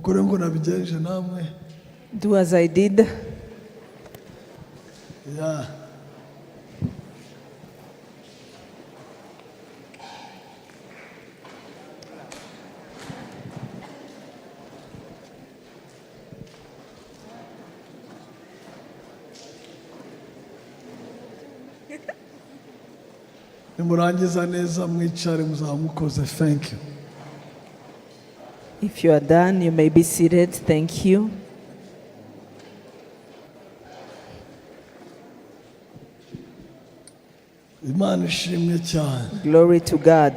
mukore ngo nabigenje namwe. Do as I did. Yeah. Nimurangiza neza mwicare muzamukoze. Thank you. If you are done, you may be seated. Thank you. Imana ishimwe cyane. Glory to God.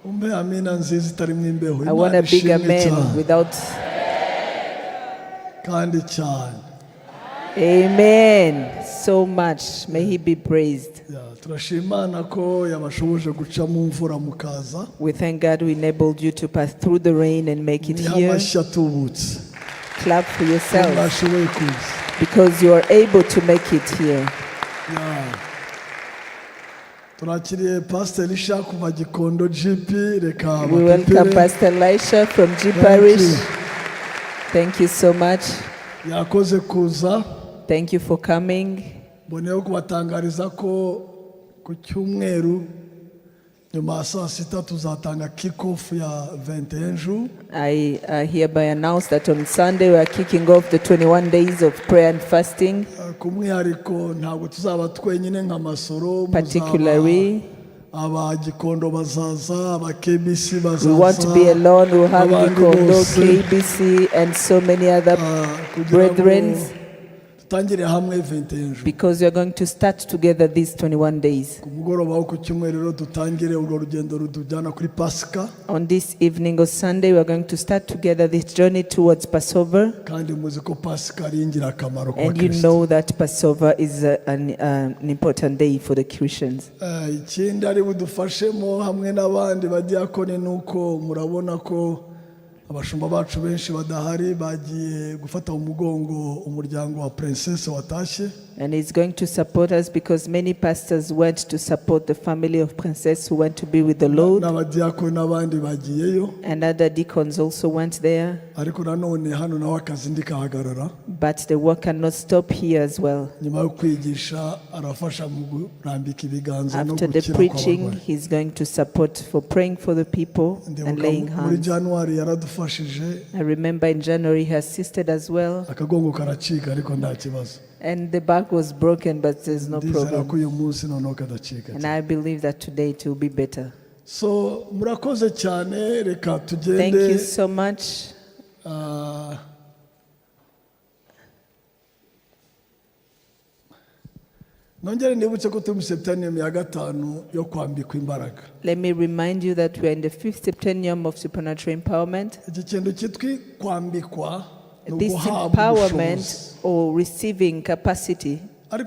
Umbe amina nziza itarimo imbeho. I want a big amen without. Kandi cyane. Amen. So much. May He be praised. Turashimana ko yabashoboje guca mu mvura mukaza. We thank God we enabled you to pass through the rain and make it here. Clap for yourself because you are able to make it here. Turakiriye Pastor Elisha kuva Gikondo GP. Reka we welcome Pastor Elisha from G Parish. Thank you so much. Yakoze kuza. Thank you for coming. Boneho kubatangariza ko ku cyumweru nyuma saa sita tuzatanga kick off ya 21 jours. I hereby announce that on Sunday we are kicking off the 21 days of prayer and fasting. Kumwihariko ntabwo tuzaba twenyine nka Masoro. Particularly, aba Gikondo bazaza, aba KBC bazaza. we want to be alone. We'll have Gikondo, KBC, and so many other brethren. Because we are going to start together these 21 days. On this evening of Sunday, we are going to start together this journey towards Passover. And you know that Passover is an important day for the Christians. Abashumba bacu benshi badahari bagiye gufata umugongo umuryango wa princess watashye. And it's going to support us because many pastors went to support the family of Princess who went to be with the Lord. And other deacons also went there. But the work cannot stop here as well. After the preaching, he's going to support for praying for the people and laying hands. I remember in January he assisted as well. And the back was broken, but there's no problem. And I believe that today it will be better. So, murakoze cyane, reka tugende. Thank you so much. Nongere nibutse ko turi mu septennium ya gatanu yo kwambikwa imbaraga. Let me remind you that we are in the 5th septennium of supernatural empowerment. Iki kintu kitwi kwambikwa. This empowerment or receiving capacity. But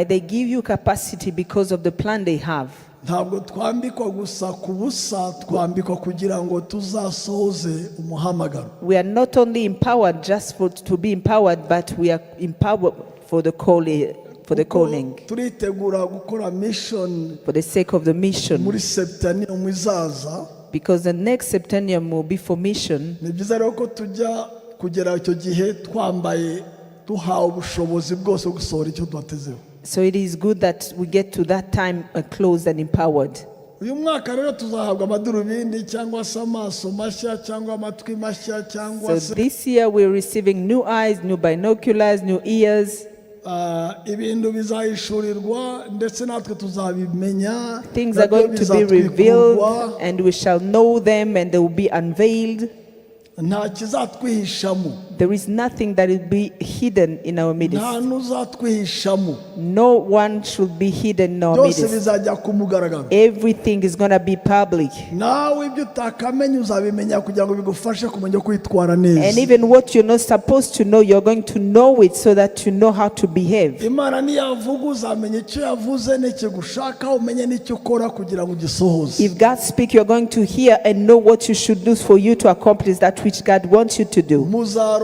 they give you capacity because of the plan they have. We are not only empowered just to be empowered, but we are empowered for the calling. For the calling, for the sake of the mission. Because the next septennium will be for mission. So it is good that we get to that time closed and empowered. So this year we're receiving new eyes, new binoculars, new ears. Things are going to be revealed and we shall know them and they will be unveiled. There is nothing that will be hidden in our midst. No one should be hidden in our midst. Everything is going to be public. And even what you're not supposed to know, you're going to know it so that you know how to behave. If God speaks, you're going to hear and know what you should do for you to accomplish that which God wants you to do.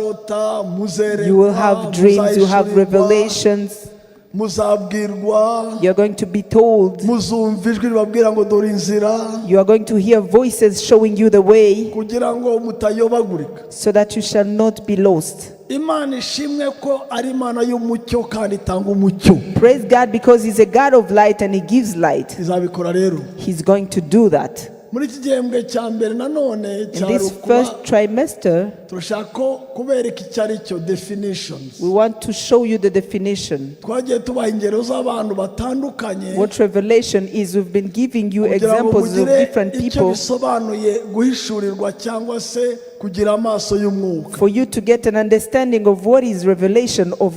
You will have dreams, you have revelations. muzabwirwa, You're going to be told. muzumva ijwi ribabwira ngo dore inzira, You are going to hear voices showing you the way kugira ngo mutayobagurika. so that you shall not be lost. Imana ishimwe ko ari Imana y'umucyo kandi itanga umucyo. Praise God because He's a God of light and He gives light. Izabikora rero. He's going to do that. Muri iki gihembwe cya mbere nanone In this first trimester, turashaka ko kubereka icyo ari cyo definitions. we want to show you the definition. Twagiye tubaha ingero z'abantu batandukanye What revelation is. We've been giving you kugira ngo examples of mugire different icyo people bisobanuye guhishurirwa cyangwa se kugira amaso y'umwuka. for you to get an understanding of what is revelation of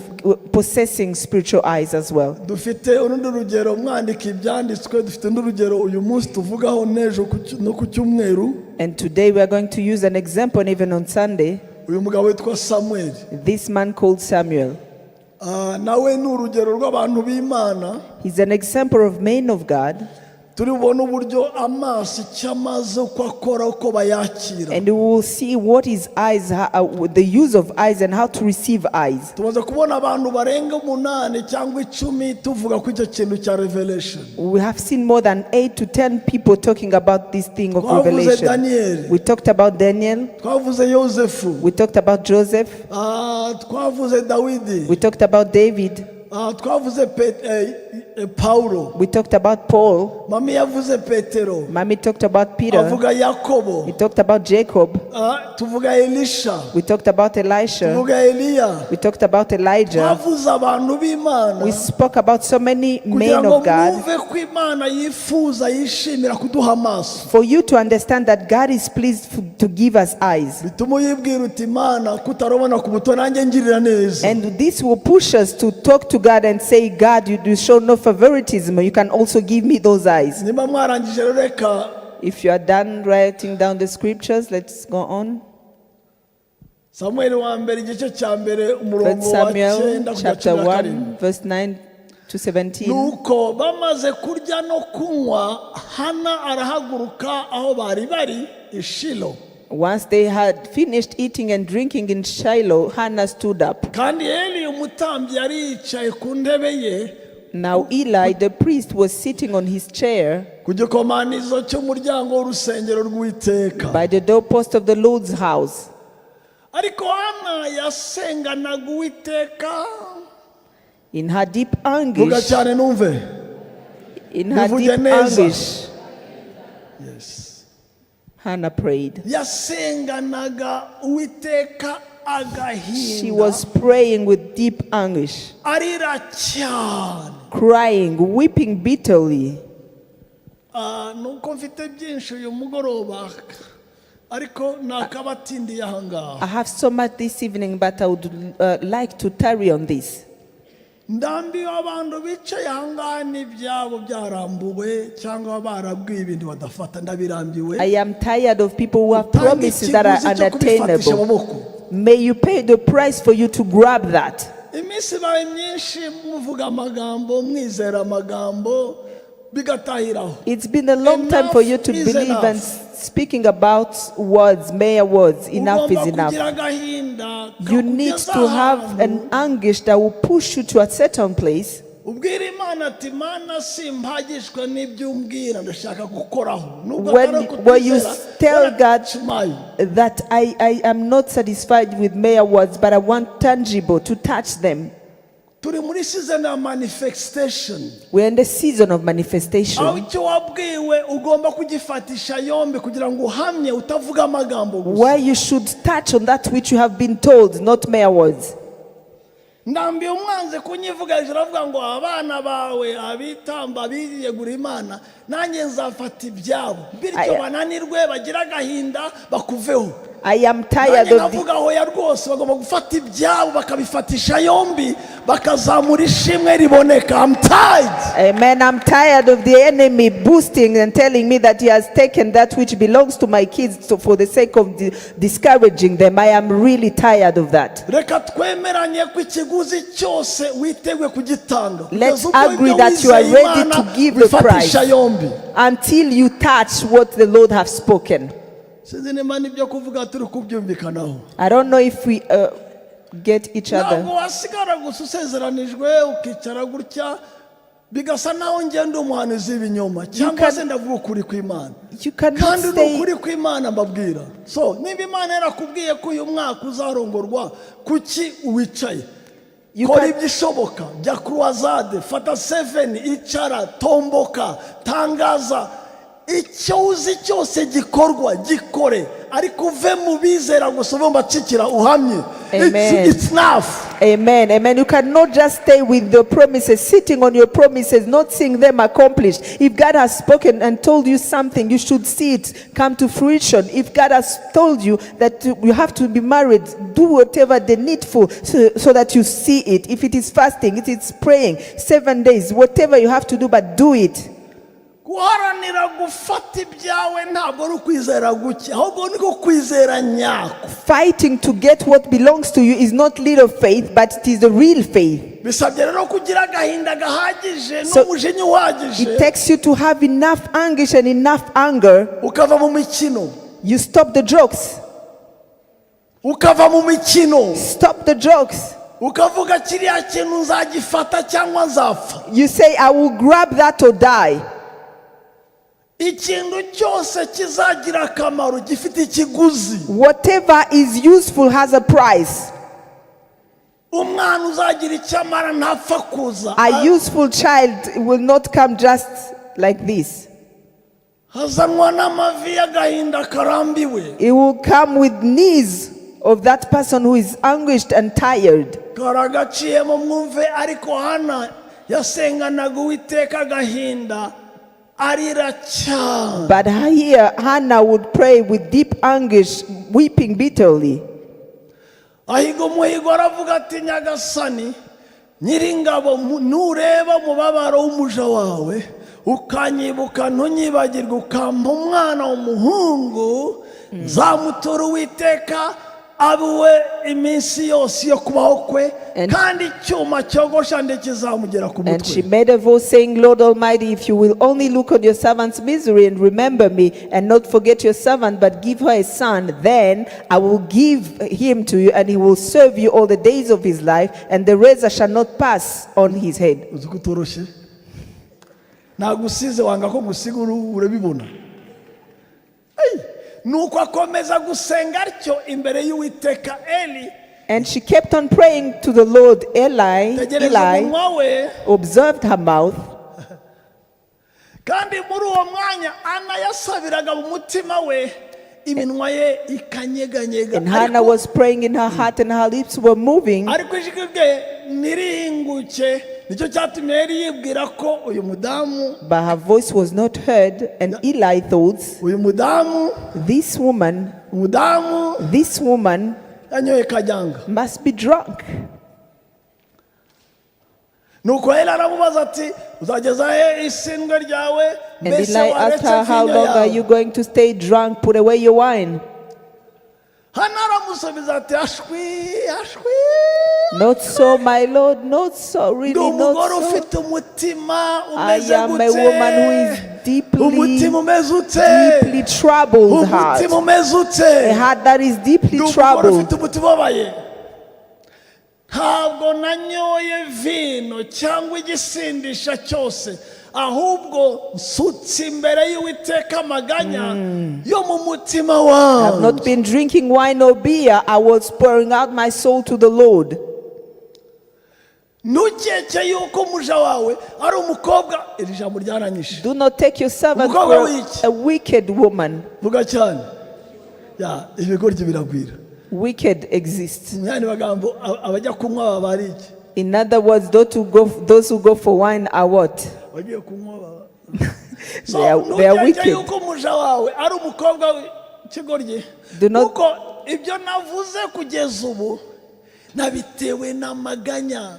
possessing spiritual eyes as well. Dufite urundi rugero mwandika ibyanditswe, dufite n'urugero uyu munsi tuvugaho n'ejo no ku cyumweru. And today we are going to use an example, and even on Sunday, Uyu mugabo witwa Samuel, this man called Samuel. nawe ni urugero rw'abantu b'Imana. He's an example of men of God. Turi bubone uburyo amaso icyo amaze uko akora uko bayakira. And we will see what is eyes, the use of eyes and how to receive eyes. Tumaze kubona abantu barenga 8 cyangwa 10 tuvuga ku icyo kintu cya revelation. We have seen more than 8 to 10 people talking about this thing of Twavuze revelation. Daniel, We talked about Daniel. twavuze Yosefu, We talked about Joseph. twavuze Dawidi, We talked about David. twavuze Paulo, We talked about Paul. mami yavuze Petero, Mommy talked about Peter. avuga Yakobo, We talked about Jacob. tuvuga Elisha, We talked about Elisha. tuvuga Eliya. We talked about Elijah. Twavuze abantu b'Imana We spoke about so many kugira men ngo of God mwumve ko Imana yifuza yishimira kuduha amaso. for you to understand that God is pleased to give us eyes. Bituma uyibwira uti Imana kutarobana ku buto nanjye ngirira neza. And this will push us to talk to God and say, God, you do show no favoritism. You can also give me those eyes. Niba mwarangije rero reka If you are done writing down the scriptures, let's go on. Samuel wa mbere igice cya mbere umurongo 1 wa Samuel 9 chapter kugera 1, verse 9 to 17. nuko bamaze kurya no kunywa Hana arahaguruka aho bari bari i Shilo. Once they had finished eating and drinking in Shiloh, Hannah stood up. Kandi Eli umutambyi yari yicaye ku ntebe ye Now Eli, the priest, was sitting on his chair ku gikomanizo cy'umuryango w'urusengero rw'Uwiteka. by the doorpost of the Lord's house. Ariko Hana yasenganaga Uwiteka. In her deep Vuga anguish, cyane numve. in her Bivuge deep neza. anguish, Yes. Hannah prayed. Yasenganaga Uwiteka agahinda. She was praying with deep anguish, arira cyane. crying, weeping bitterly. Nuko mfite byinshi uyu mugoroba ariko nakabatindiye aha ngaha. I have so much this evening, but I would like to tarry on this. Ndambiwe abantu bicaye aha ngaha n'ibyabo byarambuwe cyangwa barabwiye ibintu badafata. Ndabirambiwe. I am tired of people who have promises that are unattainable. May you pay the price for you to grab that. Iminsi ibaye myinshi muvuga amagambo, mwizera amagambo bigatahiraho. It's been a long time for you to believe and speaking about words, mere words. Enough is enough. You need to have an anguish that will push you to a certain place. When you tell God that I am not satisfied with mere words, but I want tangible to touch them. We're in the season of manifestation. We're in the season of manifestation. Where you should touch on that which you have been told, not mere words. Ndambiye umwanze kunyivuga hejuru avuga ngo abana bawe abitamba biriyegura Imana nanjye nzafata ibyabo bityo bananirwe bagira agahinda bakuveho. I am tired of the hoya rwose bagomba gufata ibyabo bakabifatisha yombi bakazamura ishimwe riboneka. I'm tired. Amen. I'm tired of the enemy boosting and telling me that he has taken that which belongs to my kids for the sake of discouraging them. I am really tired of that. Let's agree that you are ready to give the price until you touch what the Lord has spoken. I don't know if we get each other. ntabwo wasigara gusa usezeranijwe ukicara gutya bigasa naho ngenda umuhanuzi w'ibinyoma cyangwa se ndavuga ukuri kw'Imana kandi n'ukuri kw'Imana mbabwira. So niba Imana yarakubwiye ko uyu mwaka uzarongorwa, kuki uwicaye? Kora ibyishoboka, jya croisade, fata 7, icara, tomboka, tangaza, icyo uzi cyose gikorwa gikore, ariko uve mu bizera gusa uve mbacikira uhamye. It's enough. Amen. Amen. You cannot just stay with the promises, sitting on your promises, not seeing them accomplished. If God has spoken and told you something, you should see it come to fruition. If God has told you that you have to be married, do whatever the needful so that you see it. If it is fasting, if it's praying, 7 days, whatever you have to do, but do it. guharanira gufata ibyawe ntabwo ari ukwizera guke, ahubwo niko kwizera nyako. Fighting to get what belongs to you is not little faith, but it is the real faith. Bisabye rero kugira agahinda gahagije n'umujinya uhagije. It takes you to have enough anguish and enough anger. Ukava mu mikino. You stop the jokes. Ukava mu mikino. Stop the jokes. Ukavuga kiriya kintu nzagifata cyangwa nzapfa. You say, I will grab that or die. Ikintu cyose kizagira akamaro gifite ikiguzi. Whatever is useful has a price. Umwana uzagira icyamara ntapfa kuza. A useful child will not come just like this. Hazanwa n'amavi y'agahinda karambiwe. It will come with knees of that person who is anguished and tired. Karagaciyemo mwumve, ariko Hana yasenganaga Uwiteka agahinda. But here Hannah would pray with deep anguish, weeping bitterly. Ahiga umuhigo aravuga ati Nyagasani Nyiringabo, nureba umubabaro w'umuja wawe ukanyibuka ntunyibagirwe, ukampa umwana w'umuhungu, nzamutura Uwiteka abuwe iminsi yose yo kubaho kwe, kandi icyuma cyogosha ndekizamugera ku mutwe. And she made a vow saying, Lord Almighty, if you will only look on your servant's misery and remember me, and not forget your servant, but give her a son, then I will give him to you, and he will serve you all the days of his life, and the razor shall not pass on his head. Uzukutoroshe nagusize wanga ko gusiguru urabibona. Nuko akomeza gusenga atyo imbere y'Uwiteka Eli. And she kept on praying to the Lord. Eli observed her mouth. Kandi muri uwo mwanya Ana yasabiraga mu mutima we, iminwa ye ikanyeganyega. And Hannah was praying in her heart and her lips were moving. Ariko ijwi rye nirihinguke, nicyo cyatumye Eli yibwira ko uyu mudamu. But her voice was not heard, and Eli thought, uyu mudamu, this woman yanyoye kajyanga, must be drunk. Nuko Eli aramubaza ati uzageza he isindwe ryawe? And Eli asked her, how long are you going to stay drunk? Put away your wine. Hannah aramusubiza ati ashwi. Not so, my Lord, not so, really not so. I am a woman who is deeply troubled heart. A heart that is deeply troubled. Ntabwo nanyoye vino cyangwa igisindisha cyose, ahubwo nsutse imbere y'Uwiteka amaganya yo mu mutima wanjye. I have not been drinking wine or beer. I was pouring out my soul to the Lord. Ntukeke yuko umuja wawe ari umukobwa. Iri jambo ryaranyishe. Do not take your servant for a wicked woman. Vuga cyane. Ya, ibigoryi biragwira. Wicked exists. In other words, those who go for wine are what? They are wicked. Do not.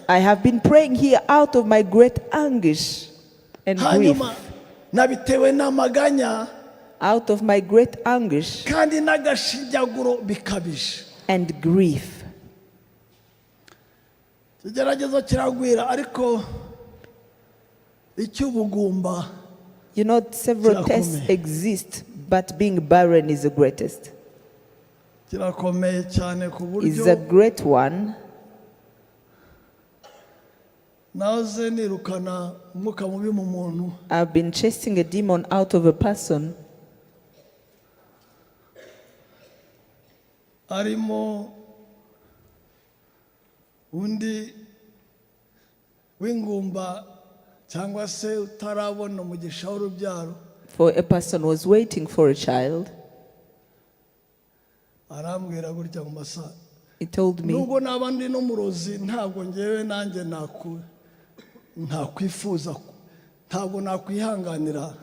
I have been praying here out of my great anguish and grief. Out of my great anguish and grief. You know, several tests exist, but being barren is the greatest. kirakomeye cyane ku is a buryo great one. naze nirukana umwuka mubi mu muntu I've been chasing a demon out of a person arimo undi w'ingumba cyangwa se utarabona umugisha w'urubyaro. for a person who was waiting for a child. Arambwira gutya mu masa, He told me, nubwo n'abandi n'umurozi ntabwo ngewe nanjye ntakwifuza, ntabwo nakwihanganira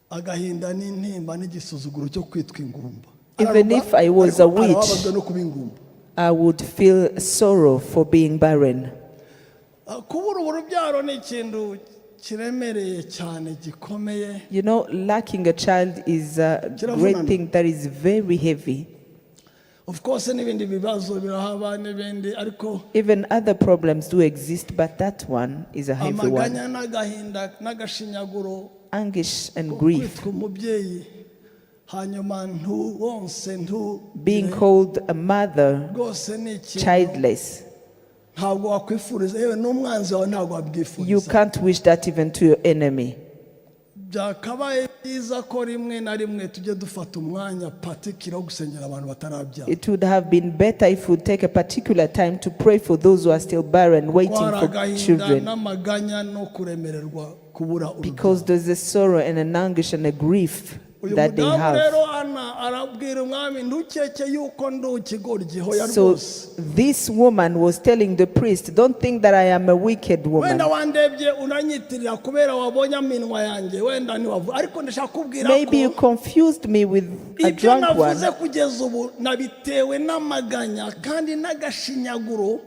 agahinda n'intimba n'igisuzuguro cyo kwitwa ingumba. even if I was a witch, arababazwa no kuba ingumba. I would feel sorrow for being barren. Kubura urubyaro ni ikintu kiremereye cyane gikomeye. You know, lacking a child is a great thing that is very heavy. Of course n'ibindi bibazo birahaba n'ibindi, ariko Even other problems do exist, but that one is a heavy one. amaganya n'agahinda n'agashinyaguro, Anguish and grief, kwitwa umubyeyi hanyuma wonse being called a mother, rwose ni ikintu childless. ntabwo wakwifuriza, yewe n'umwanzi wawe ntabwo You wabwifuriza. can't wish that even to your enemy. Byakabaye byiza ko rimwe na rimwe tujye dufata umwanya patikira wo gusengera abantu batarabyara. It would have been better if we take a particular time to pray for those who are still barren, waiting for children. N'amaganya no kuremererwa kubura urubyaro. Because there's a sorrow and an anguish and a grief Uyu that they mudamu have. rero arabwira umwami, ntukeke yuko ndi ikigoryi hoya So rwose. this woman was telling the priest, don't think that I am a wicked woman. Wenda wandebye unanyitirira kubera wabonye aminwa yanjye, wenda ntiwavu, ariko ndashaka kubwira Maybe you ko confused me with a ibyo drunk navuze one. kugeza ubu nabitewe n'amaganya kandi n'agashinyaguro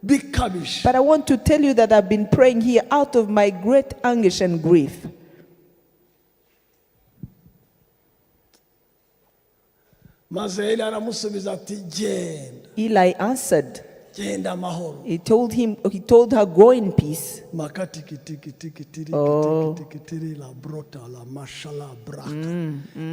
bikabije. But I want to tell you that I've been praying here out of my great anguish and grief. Maze Eli aramusubiza ati genda, Eli answered. genda amahoro. He told her, go in peace. Makati kitiri la brota la mashala braka.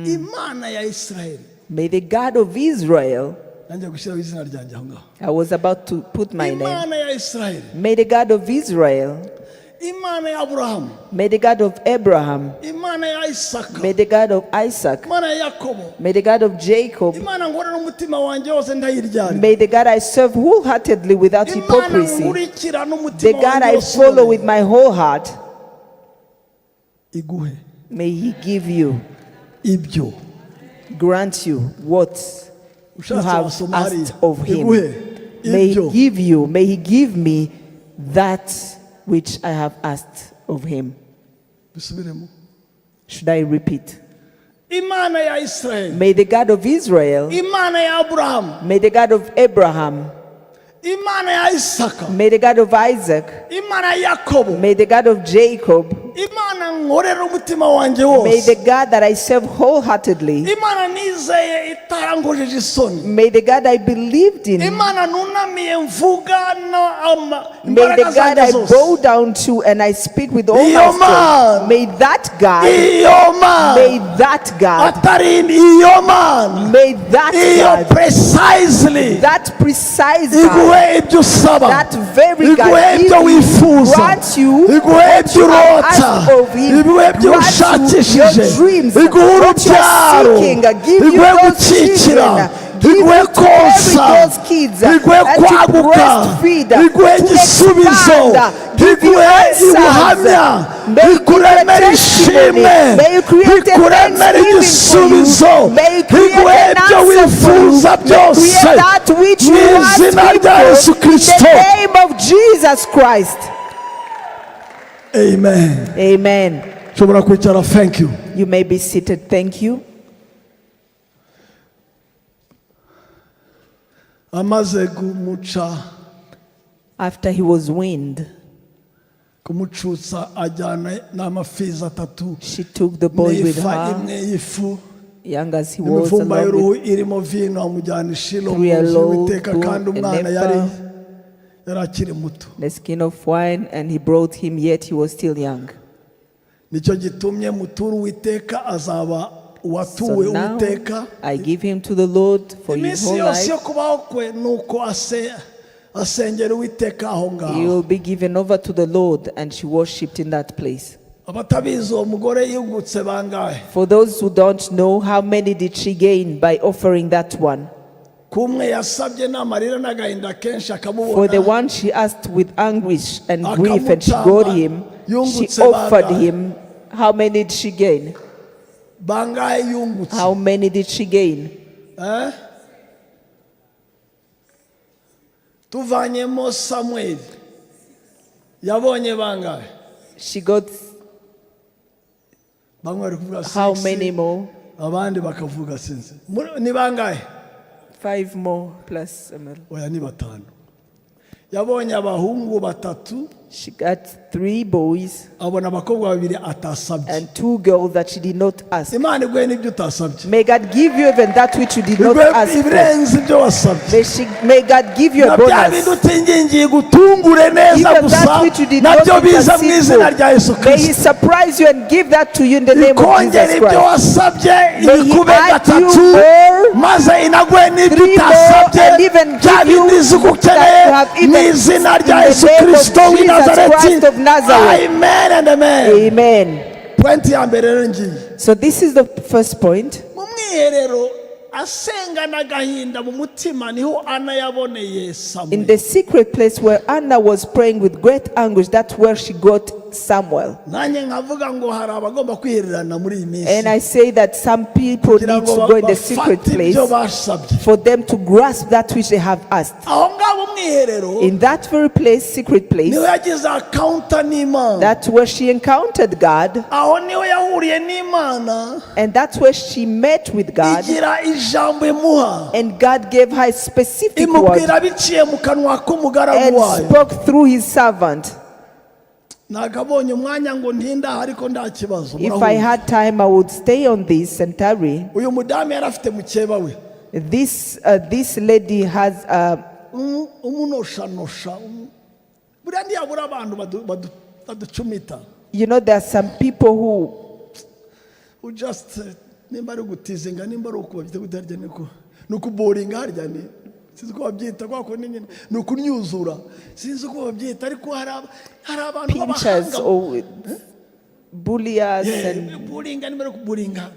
Imana ya Israeli. May the God of Israel, Nanjye gushyiraho izina ryanjye aho ngaho. I was about to put my name. Imana ya Israeli. May the God of Israel, Imana ya Abrahamu. may the God of Abraham, Imana ya Isaka. may the God of Isaac, Imana ya Yakobo. may the God of Jacob, Imana ngorera umutima wanjye wose ndayiryari. may the God I serve wholeheartedly without Imana hypocrisy, nkurikira the n'umutima God wanjye I wose follow with my whole heart, iguhe may He give you, ibyo grant you what you ushatse have wasoma asked hariya. of Him. Iguhe May He ibyo. give you, may He give me that which I have asked of Him. Bisubiremo. Should I repeat? Imana ya Israeli. May the God of Israel, Imana ya Abrahamu. may the God of Abraham, Imana ya Isaka. may the God of Isaac, Imana ya Yakobo. may the God of Jacob, Imana nkorera umutima wanjye may wose. the God that I serve wholeheartedly, Imana nizeye itarangojeje isoni. may the God I believed in, Imana nunamiye mvuga may the imbaraga God I zanjye bow zose. down to and I speak with all Iyo my man. strength. May that God, Iyo may mana that God, atari iyo mana may that iyo God, precisely that precise iguhe God, ibyo usaba, that very iguhe God, ibyo give you, wifuza, grant you iguhe what ibyo you have urota, asked of Him, iguhe ibyo grant you ushakishije, your dreams, iguhe what you are urubyaro, seeking, give you iguhe those gukikira, children, give iguhe you to carry konsa, those kids, iguhe and to kwaguka, breastfeed, iguhe to igisubizo, expand, give you iguhe answers. ubuhamya, May you give a bikuremere testimony. ishimwe, May you create a bikuremere thanksgiving igisubizo, for you. May you create iguhe an ibyo answer for you. wifuza May you byose, create that which mu you are izina asking rya Yesu for in Kristo. the name of Jesus Christ. Amen. Amen. Shobora kwicara. Thank you. You may be seated. Thank you. Amaze kumuca, After he was weaned, kumucutsa ajyana n'amafizi atatu she took the boy with n'ifa her, imwe y'ifu young as he was, n'imivumba along y'uruhu with irimo vino, amujyana i Shilo mu 3 nzu loaves, y'Uwiteka, kandi an umwana ephah, yari akiri muto. the skin of wine, and he brought him, yet he was still young. Nicyo gitumye mutura Uwiteka azaba uwatuwe So now Uwiteka. I give him to the Lord for his Iminsi whole yose yo life. kubaho kwe nuko asengera Uwiteka aho He ngaho. will be given over to the Lord, and she worshipped in that place. Abatabizi uwo mugore yungutse bangahe? For those who don't know, how many did she gain by offering that one? Kumwe yasabye n'amarira n'agahinda kenshi For the akamubona. one she asked with anguish and grief, and she got him, she offered him. How many did she gain? Bangahe yungutse? How many did she gain? Tuvanyemo Samuel yabonye bangahe? She got Bamwe bari kuvuga how 6, many more? abandi bakavuga sinzi. Ni bangahe? 5 more plus a little. Oya ni batanu. Yabonye abahungu batatu. She got 3 boys Abona abakobwa babiri atasabye. and 2 girls that she did not ask. Imana iguhe n'ibyo utasabye. May God give you even that which you did not Iguhe ask for. ibirenze ibyo wasabye. May God give you a Na bya bintu bonus. utingingiye gutungure neza Even gusa that which you did not nabyo biza mu intercede izina for. rya Yesu May He Kristo. surprise you and give that to you in the name of Ikongera Jesus ibyo Christ. wasabye May He ibikube add you gatatu more, maze inaguhe n'ibyo 3 more, utasabye and even bya give you bindi izi that you ugukeneye have mu even izina in rya the Yesu name of Kristo w'i Jesus Nazareti. Christ of Nazareth. Amen and amen. Amen. Point ya mbere rero ngiye. So this is the first point. Mu mwiherero asenga n'agahinda mu mutima niho Ana yaboneye In Samuel. the secret place where Anna was praying with great anguish, that's where she got Samuel. Nanjye nkavuga ngo hari abagomba kwihererana muri iyi minsi. And I say that some people kugira need ngo to go in the secret bafate place ibyo basabye. for them to grasp that which they have asked. Aho ngaho mwiherero In that very place, secret place, niho yagize akawunta n'Imana. that's where she encountered God, Aho niho yahuriye n'Imana. and that's where she met with God, Igira ijambo imuha. and God gave her a specific word Imubwira biciye mu kanwa k'umugaragu and wayo. spoke through his servant. Nakabonye umwanya ngo ntinda ariko nta kibazo. If I had time, I would stay on this and tarry. Uyu mudamu yari afite mukeba we. This lady has Umunoshanosha. Buriya ntiyabura abantu baducumita. you know, there are some people Who just nimba ari gutizinga nimba ari ukubabyita gutarya niko. Nukuboringa harya ni. Sinzi ko babyita kwako nyine. Nukunyuzura. Sinzi ko babyita ariko hari abantu pinchers b'abahanga. or bulliers and Buringa nimba ari kuburinga.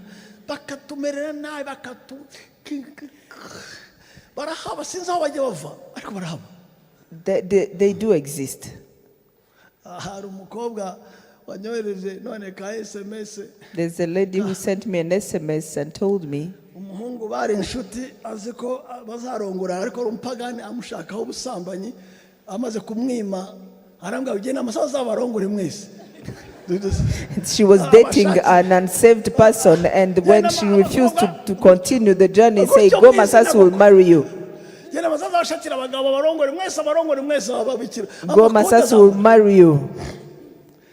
Bakatumerera nabi bakatu. Barahaba sinzi aho bajya bava ariko barahaba. they do exist. Hari umukobwa wanyohereje none ka SMS. There's a lady who sent me an SMS and told me Umuhungu bari inshuti azi ko bazarongora ariko ari umupagani amushakaho ubusambanyi amaze kumwima arambwira ugenda amasaha azabarongore mwese. she was dating an unsaved person, and when she refused to continue the journey, say, "Go, Masasu will marry you. Yena amasaha azashakira abagabo barongore mwese bababikira. Go, Masasu will marry you."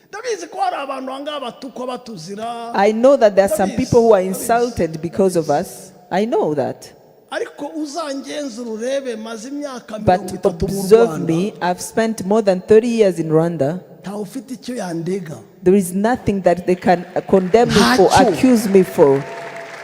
Ndabizi ko hari abantu anga batukwa batuzira. I know that there are some people who are insulted because of us. I know that. Ariko uzangenzura urebe maze imyaka But 30 mu observe Rwanda. me, I've spent more than 30 years in Rwanda. Ntawe ufite icyo yandega. There is nothing that they can condemn me for, Ntacyo. accuse me for,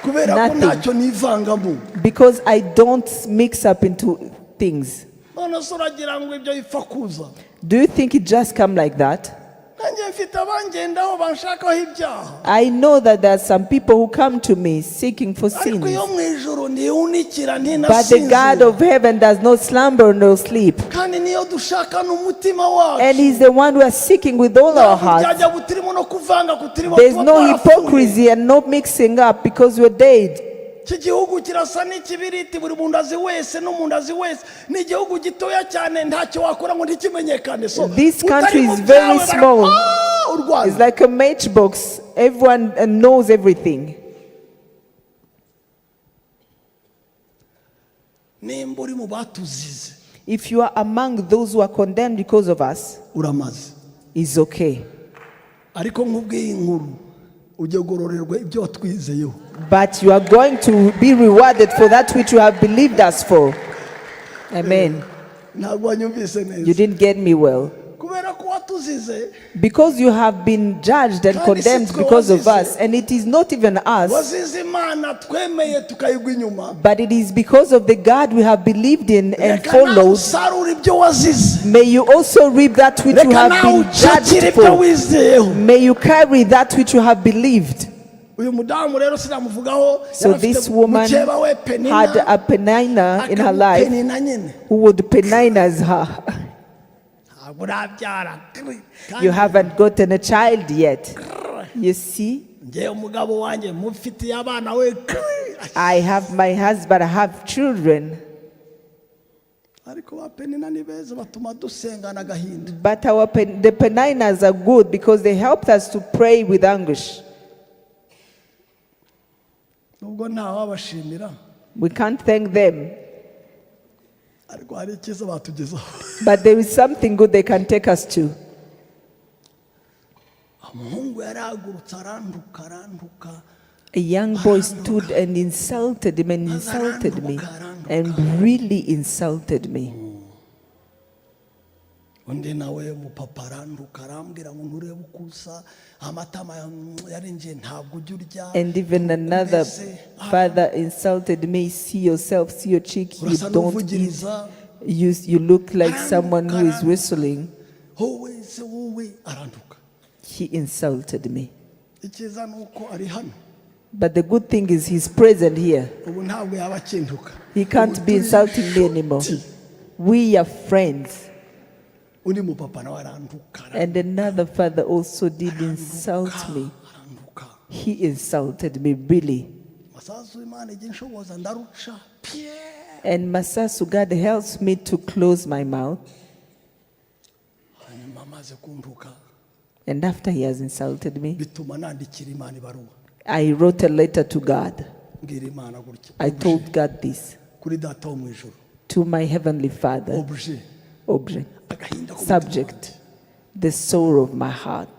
Kubera ko Nothing. ntacyo nivangamo. because I don't mix up into things. None se uragira ngo ibyo bipfa kuza. Do you think it just come like that? Nanjye mfite abangendaho banshakaho ibyaha. I know that there are some people who come to me seeking for Ariko sins. iyo mu ijuru ntihunikira But the God ntinasinzira. of heaven does not slumber nor sleep. Kandi niyo dushaka n'umutima wacu. And He's the one we are seeking with all our Ntabwo hearts. byajya butirimo no kuvanga kutirimo There's tuba no twarapfuye. hypocrisy and no mixing up because we're dead. Iki gihugu kirasa n'ikibiriti buri muntu azi wese n'umuntu azi wese. Ni igihugu gitoya cyane ntacyo wakora ngo ntikimenyekane. So This country utari mu is very byawe small. u Rwanda. It's like a matchbox. Everyone knows everything. Nimba uri mu batuzize If you are among those who are condemned because of us, uramaze. it's okay. Ariko nk'ubwiye inkuru ujye gororerwa ibyo watwizeyeho. But you are going to be rewarded for that which you have believed us for. Amen. Ntabwo wanyumvise neza. You didn't get me well. Kubera ko watuzize, because you have been judged and condemned because of us, and it is not even us, wazize Imana twemeye tukayigwa inyuma, but it is because of the God we have believed in and reka nawe followed. usarura ibyo wazize, May you also reap that which you reka have nawe been ucakire judged ibyo for. wizeyeho. May you carry that which you have believed. Uyu mudamu rero sinamuvugaho, So this woman mukeba we had Penina, a Penina in her life Penina nyine who would Penina's her. ntabwo urabyara. You haven't gotten a child yet. You see, Njyewe umugabo wanjye mufitiye abana we, I have my husband, I have children, ariko ba Penina ni beza batuma dusengana agahinda. but the Peninas are good because they helped us to pray with anguish. Nubwo ntawabashimira, We can't thank them, ariko hari icyiza batugezaho. but there is something good they can take us to. Umuhungu yarahagurutse arantuka. A young boy stood and insulted him and insulted me and really insulted me. Undi nawe umupapa arantuka arambwira ngo nturebe ukusa, amatama yarinjiye ntabwo ujya urya. And even another father insulted me. See yourself, see your cheek, you Urasa don't eat. n'uvugiriza, You look like someone who is whistling. wowe se wowe, arantuka. He insulted me. Icyiza ni uko ari hano, But the good thing is he's present here. ubu ntabwo yaba akintuka. He can't be insulting me anymore. We are friends. Undi mupapa nawe arantuka. And another father also did insult me. Arantuka. He insulted me really. Masasu Imana ijya inshoboza ndaruca. Pye. And Masasu, God helps me to close my mouth. Hanyuma amaze kuntuka, And after he has insulted me, bituma nandikira Imana ibaruwa. I wrote a letter to God. Mbwira Imana gutya. I told God this. Kuri data wo mu ijuru. To my heavenly Father. Objet. Object. Agahinda ko Subject. The sorrow of my heart.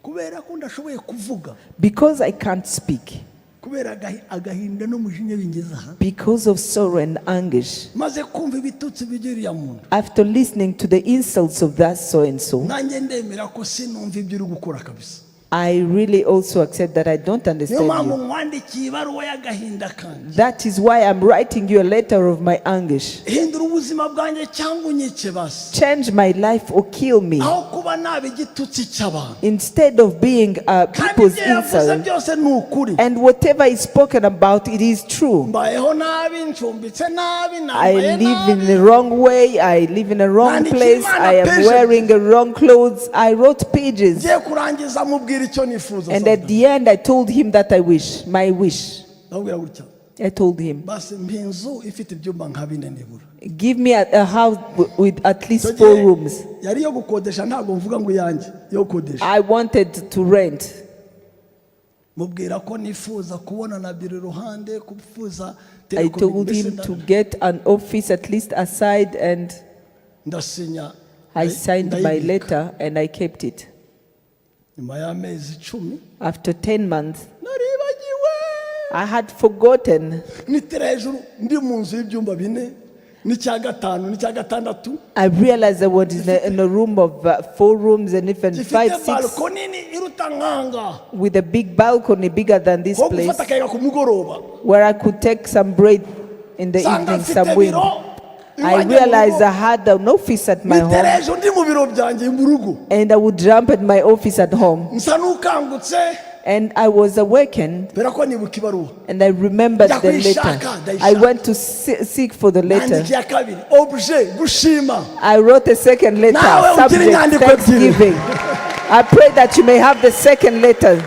kubera ko ndashoboye kuvuga, Because I can't speak. kubera agahinda n'umujinya bingeza aha, Because of sorrow and anguish. maze kumva ibitutsi bigiriya muntu, After listening to the insults of that so and so, nanjye ndemera ko sinumva ibyo uri gukora kabisa. I really also accept that I don't Niyo understand mpamvu you. nkwandikiye ibaruwa y'agahinda kanjye. That is why I'm writing you a letter of my anguish. Hindura ubuzima bwanjye cyangwa unyice basi, Change my life or kill me. aho kuba naba igitutsi cy'abantu. Instead of being Kandi people's ibyo yavuze insult. byose ni ukuri. And whatever is spoken about, it is true. Mbayeho nabi, ncumbitse nabi, I nambaye live in nabi. the wrong way. I live in a wrong place. I am wearing the wrong clothes. I wrote pages. Ngiye kurangiza mubwira icyo nifuza. And at the end, I told him that I wish, my wish. Ndabwira gutya, I told him, basi mpa inzu ifite ibyumba nka bine nibura. give me a house with at least 4 rooms. Yari yo gukodesha, ntabwo mvuga ngo iyanjye, yo gukodesha. I wanted to rent. Mubwira ko nifuza kubona na biro iruhande, kufuza I told him to get an office at least aside, and ndasinya. I signed my ndayibika. letter and I kept it. Nyuma y'amezi 10 After 10 months, naribagiwe. I had forgotten. Nitera hejuru ndi mu nzu y'ibyumba bine n'icya gatanu n'icya gatandatu. I realized I was in a room of 4 rooms and even 5, Gifite 6, balko nini iruta nkanga, with a big balcony bigger than this ho place, gufata akayaga ku mugoroba. where I could take some break in the Sanga evening, mfite some wind. biro I iwanjye mu realized rugo. I had an office at my Nitera home, hejuru ndi mu biro byanjye mu rugo, and I would jump at my office at home. nsa n'ukangutse, And I was awakened, mbera ko nibuka ibaruwa. and I remembered the letter. I went to seek for the letter. Nandikiye ya kabiri, objet gushima. I wrote a second letter, Nawe ugire subject inyandiko ebyiri. thanksgiving. I pray that you may have the second letter.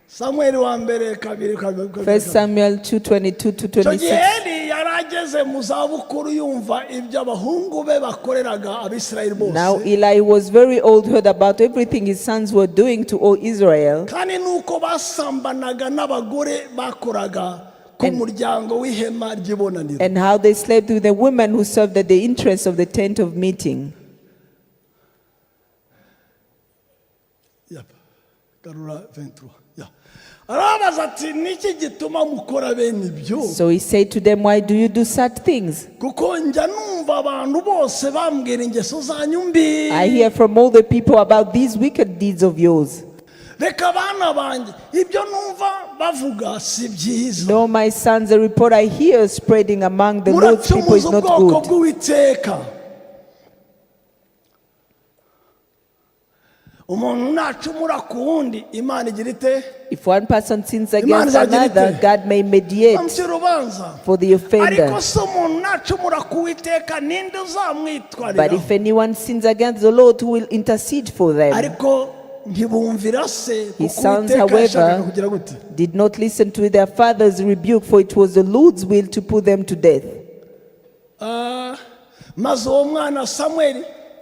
Samuel wa mbere kabiri. 1 Samuel 2:22 to Icyo 26. gihe Eli yari ageze mu zabukuru, yumva ibyo abahungu be bakoreraga Abisirayeli Now bose, Eli was very old, heard about everything his sons were doing to all Israel, kandi nuko basambanaga n'abagore bakoraga ku muryango w'ihema ry'ibonaniro. and how they slept with the women who served at the entrance of the tent of meeting. Yep. Garura 23. arabaza ati niki gituma mukora bene ibyo? So he said to them, why do you do such things? Kuko njya numva abantu bose bambwira ingeso zanyu mbi. I hear from all the people about these wicked deeds of yours. Reka bana banjye ibyo numva bavuga si byiza. No, my sons, the report I hear spreading among the Lord's people is not ubwoko good. bw'Uwiteka. Umuntu nacumura ku wundi Imana igira ite? If one person sins against another, God may mediate for the offender. But if anyone sins against the Lord, who will intercede for them? His sons, however, did not listen to their father's rebuke, for it was the Lord's will to put them to death.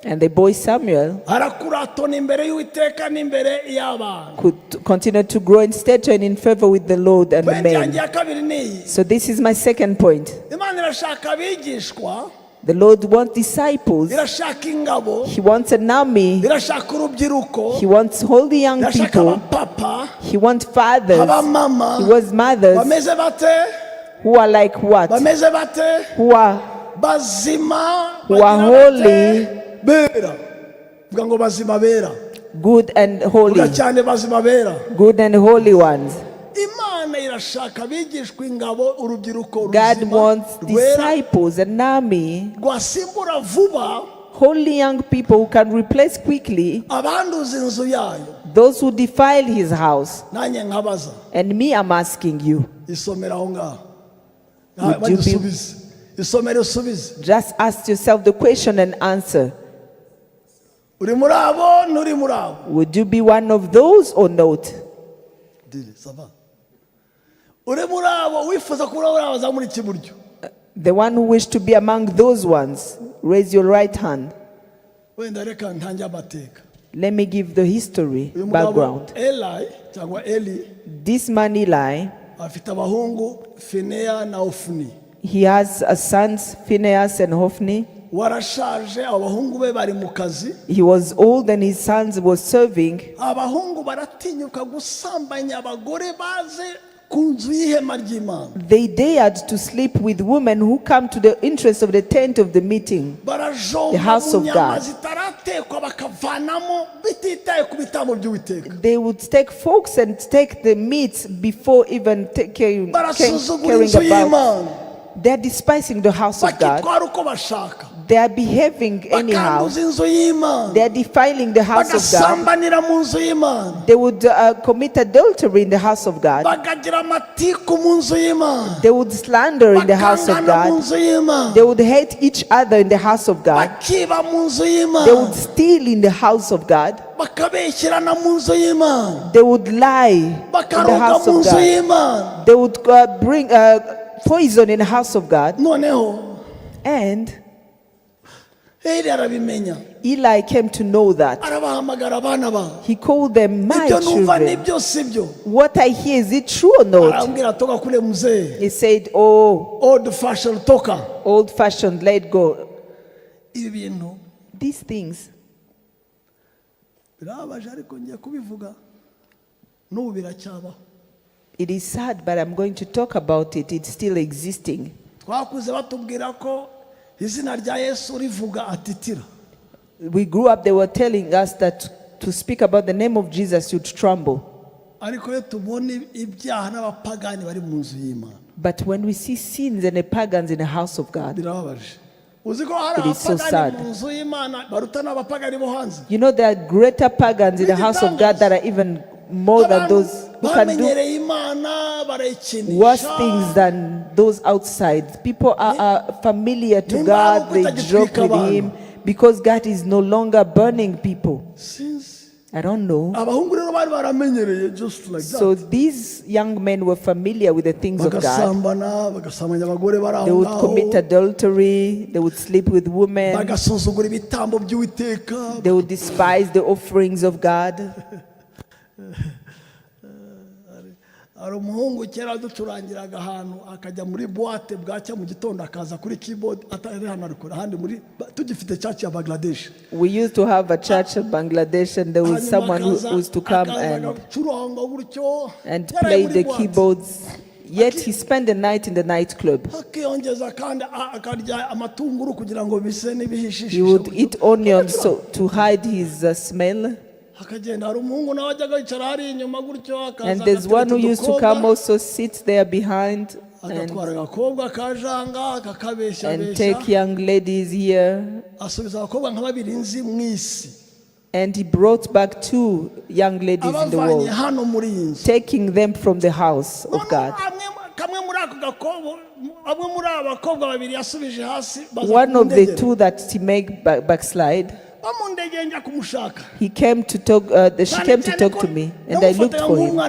And the boy Samuel could continue to grow in stature and in favor with the Lord and the men. So this is my second point. The Lord wants disciples. He wants an army. He wants holy young people. He wants fathers. He wants mothers who are like what? Who are holy, good and holy. Good and holy ones. God wants disciples, an army, holy young people who can replace quickly those who defile his house. And me, I'm asking you, just ask yourself the question and answer. Would you be one of those or not? The one who wished to be among those ones, raise your right hand. Let me give the history background. This man Eli, he has a sons, Phinehas and Hophni. He was old and his sons were serving. They dared to sleep with women who come to the interest of the tent of the meeting, the house of God. They would take forks and take the meat before even caring about. They are despising the house of God. They are behaving anyhow. They are defiling the house of God. They would commit adultery in the house of God. They would slander in the house of God. They would hate each other in the house of God. They would steal in the house of God. They would lie in the house of God. They would bring poison in the house of God. And Eli came to know that. He called them, my children. What I hear, is it true or not? He said, oh, old-fashioned, let go. These things, it is sad, but I'm going to talk about it. It's still existing. We grew up, they were telling us that to speak about the name of Jesus, you'd tremble. But when we see sins and the pagans in the house of God, it is so sad. You know, there are greater pagans in the house of God that are even more than those who can do worse things than those outside. People are familiar to God, they joke with Him because God is no longer burning people. I don't know. So these young men were familiar with the things of God. They would commit adultery, they would sleep with women, they would despise the offerings of God. hari umuhungu kera ducurangiraga ahantu akajya muri boîte bwacya mu gitondo akaza kuri keyboard atari hano ariko ahandi muri tugifite church ya Bangladesh. We used to have a church in Bangladesh, and there was someone who used to come and play the keyboards. Yet he spent the night in the nightclub. He would eat onions so to hide his smell. And there's one who used to come also sit there behind and take young ladies here. And he brought back 2 young ladies in the world, taking them from the house of God. One of the 2 that he made backslide, he came to talk, she came to talk to me, and I looked for him.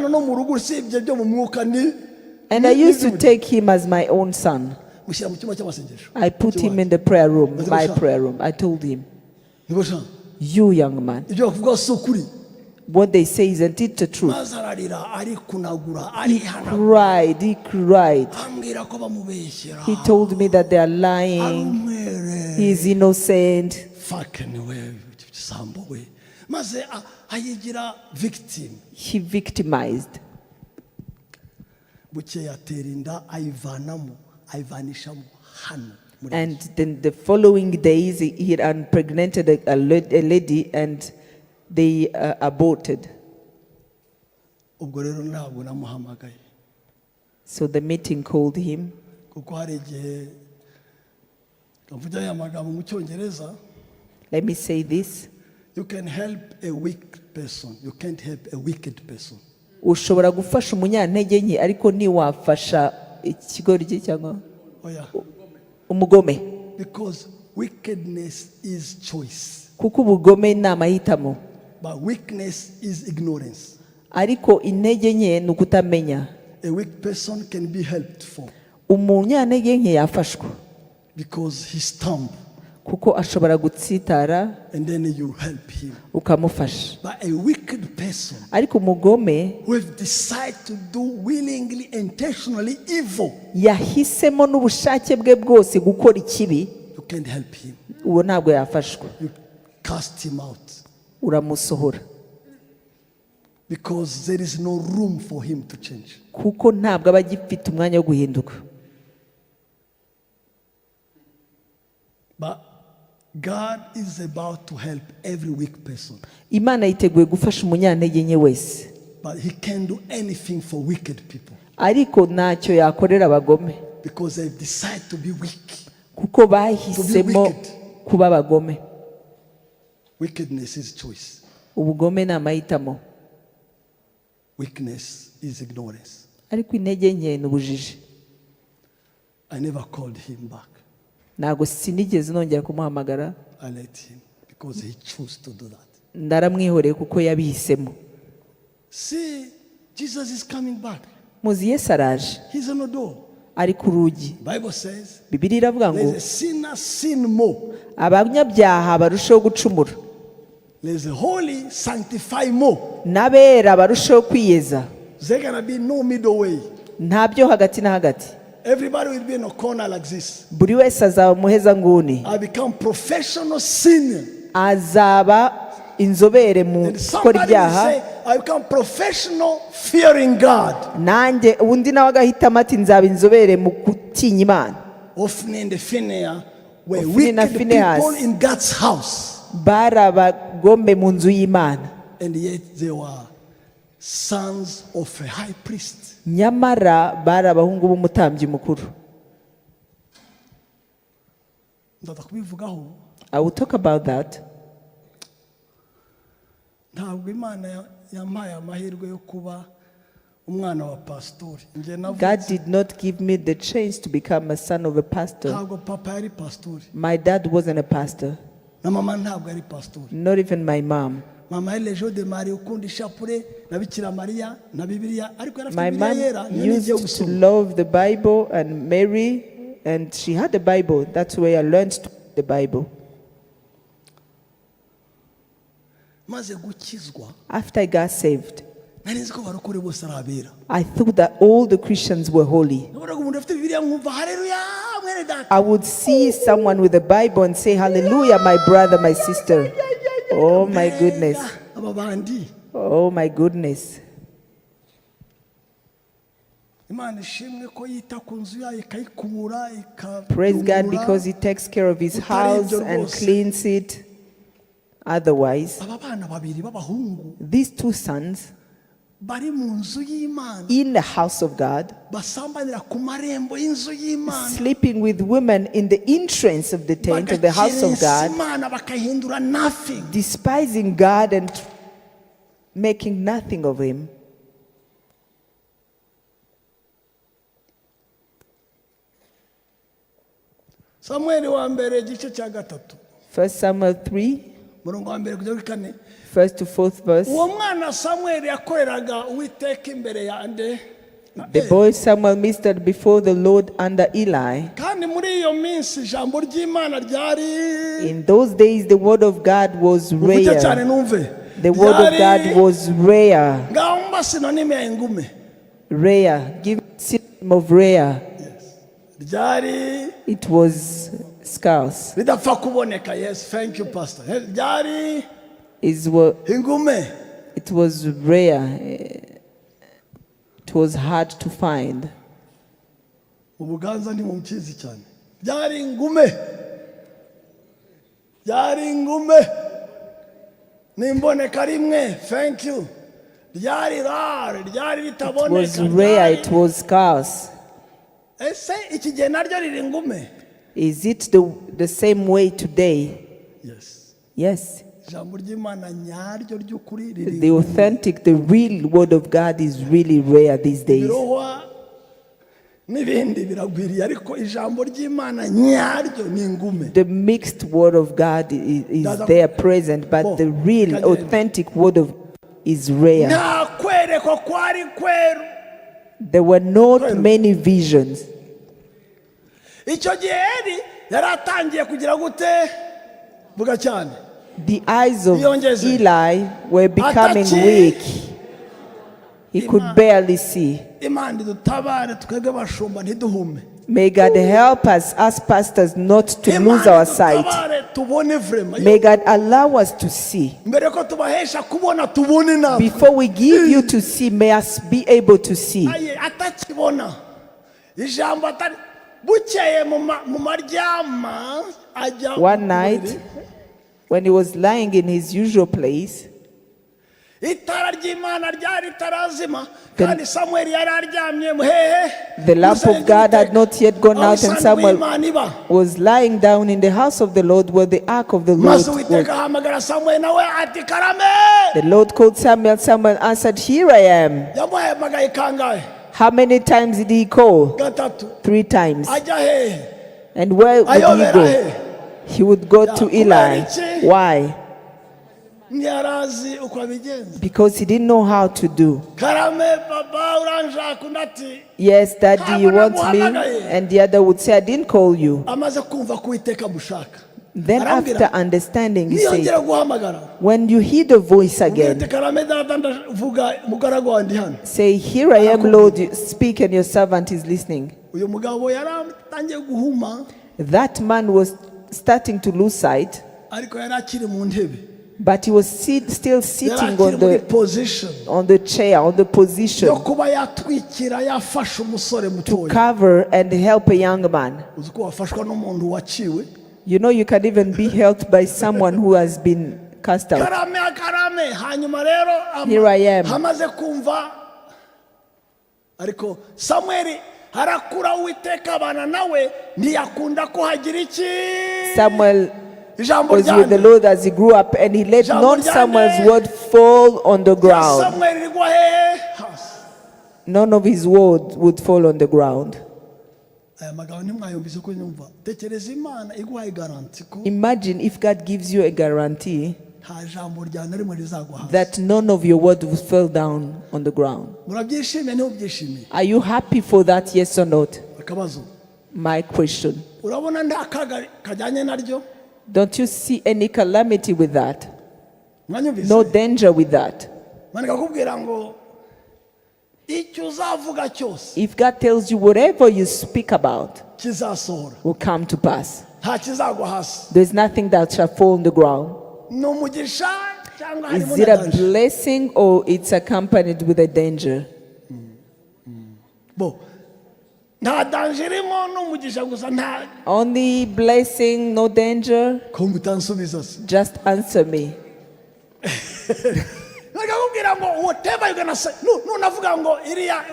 And I used to take him as my own son. I put him in the prayer room, my prayer room. I told him, you young man, what they say, isn't it the truth? He cried. He told me that they are lying. He's innocent. He victimized. And then the following days, he had impregnated a lady, and they aborted. So the meeting called him. Let me say this. You can help a weak person. You can't help a wicked person. Ushobora gufasha umunyantege nke ariko ntiwafasha ikigoryi cyangwa umugome. Because wickedness is choice. Kuko ubugome ni amahitamo. But weakness is ignorance. Ariko intege nke ni ukutamenya. A weak person can be helped for. Umunyantege nke yafashwa. Because he stumbled. Kuko ashobora gutsitara, and then you help him. Ukamufasha. But a wicked person, ariko umugome, who have decided to do willingly, intentionally evil, yahisemo n'ubushake bwe bwose gukora ikibi, you can't help him. Uwo ntabwo yafashwa. You cast him out. Uramusohora. Because there is no room for him to change. Kuko ntabwo aba agifite umwanya wo guhinduka. But God is about to help every weak person. Imana yiteguye gufasha umunyantege nke wese. But he can't do anything for wicked people. Ariko ntacyo yakorera abagome. Because they've decided to be weak. Kuko bahisemo kuba abagome. Wickedness is choice. Ubugome ni amahitamo. Weakness is ignorance. Ariko intege nke ni ubujiji. I never called him back. Ntabwo sinigeze nongera kumuhamagara. I let him because he chose to do that. Ndaramwihoreye kuko yabihisemo. See, Jesus is coming back. Muzi Yesu araje. He's on the door. Ari ku rugi. Bible says, Bibiliya iravuga ngo there's a sinner sin more. Abanyabyaha barushaho gucumura. There's a holy sanctify more. N'abera barushaho kwiyeza. There's gonna be no middle way. Ntabyo hagati na hagati. Everybody will be in a corner like this. Buri wese azaba muheza nguni. I become professional sinner. Azaba inzobere mu gukora ibyaha. I become professional fearing God. Nanjye undi nawe agahitamo ati nzaba inzobere mu gutinya Imana. Ofni and Phinehas were wicked people in God's house. Bari abagombe mu nzu y'Imana. And yet they were sons of a high priest. Nyamara bari abahungu b'umutambyi mukuru. I will talk about that. Ntabwo Imana yampaye amahirwe yo kuba umwana wa pastor. God did not give me the chance to become a son of a pastor. Ntabwo papa yari pastor. My dad wasn't a pastor. Na mama ntabwo yari pastor. Not even my mom. Mama yari lejo de Marie ukunda ishapure na Bikira Maria na Bibiliya ariko yari my afite Bibiliya yera. mom used to love the Bible and Mary, and she had the Bible. That's where I learned to read the Bible. Maze gukizwa. After I got saved, nari nzi ko barokore bose ari abera. I thought that all the Christians were holy. Nabonaga umuntu afite Bibiliya nkumva haleluya mwene data. I would see someone with a Bible and say, hallelujah, my brother, my sister. Oh my goodness. Aba bandi. Oh my goodness. Imana ishimwe ko yita ku nzu yayo ikayikubura Praise God because He takes care of His house and cleans it. Otherwise, aba bana babiri b'abahungu these two sons bari mu nzu y'Imana in the house of God, basambanira ku marembo y'inzu y'Imana, sleeping with women in the entrance of the tent of the house of God, Imana bakahindura nothing, despising God and making nothing of Him. Samuel wa mbere igice cya gatatu 1 Samuel 3, murongo wa mbere kugera kuri kane. 1st to 4th verse. Uwo mwana Samuel yakoreraga Uwiteka imbere yande. The boy Samuel ministered before the Lord under Eli. Kandi muri iyo minsi ijambo ry'Imana ryari. In those days the word of God was Uvute cyane rare. numve. The word of God was rare. Ngaho mba sinonime ya ingume. Rare. Give synonym of rare. Ryari. It was scarce. Ridapfa kuboneka. Yes, thank you pastor. Ryari. Is what Ingume. it was rare. It was hard to find. Ubuganza ni mumchizi cyane. Ryari ingume. Ryari ingume. Nimboneka rimwe. Thank you. Ryari rare. Ryari ritaboneka. It was rare. It was scarce. Ese iki gihe naryo riri ingume. Is it the same way today? Yes. Yes. Ijambo ry'Imana nyaryo ry'ukuri riri. The authentic, the real word of God is really rare these days. Birohwa n'ibindi biragwiriye ariko ijambo ry'Imana nyaryo ni ingume. The mixed word of God is there present, but the real, authentic word of God is rare. Nta kwerekwa kwari kweru. There were not many visions. Icyo gihe Eli yari atangiye kugira gute vuga cyane. The eyes of Eli were becoming weak. He could barely see. Imana dutabare twebwe bashumba ntiduhume. May God help us as pastors not to lose our sight. May God allow us to see. Before we give you to see, may us be able to see. One night, when he was lying in his usual place, the lamp of God had not yet gone out, and Samuel was lying down in the house of the Lord where the ark of the Lord was. The Lord called Samuel. Samuel answered, "Here I am." How many times did he call? 3 times. And where would he go? He would go to Eli. Why? Because he didn't know how to do. Yes, Daddy, you want me? And the other would say, "I didn't call you." Then after understanding, he said, when you hear the voice again, say, "Here I am, Lord, speak," and your servant is listening. That man was starting to lose sight, but he was still sitting on the chair, on the position to cover and help a young man. You know, you can even be helped by someone who has been cast out. Here I am. Samuel was with the Lord as he grew up, and he let not Samuel's word fall on the ground. None of his word would fall on the ground. Imagine if God gives you a guarantee that none of your word will fall down on the ground. Are you happy for that, yes or not? My question. Don't you see any calamity with that? No danger with that? icyo uzavuga cyose If God tells you whatever you speak about kizasohora, will come to pass, nta kizagwa hasi. there's nothing that shall fall on the ground. Ni umugisha cyangwa harimo Is it na a danger? blessing or it's accompanied with a danger? Bo, nta danger irimo n'umugisha gusa, nta Only blessing, no danger? ko mutansubiza se. Just answer me. Nakakubwira ngo whatever you gonna say, nunavuga ngo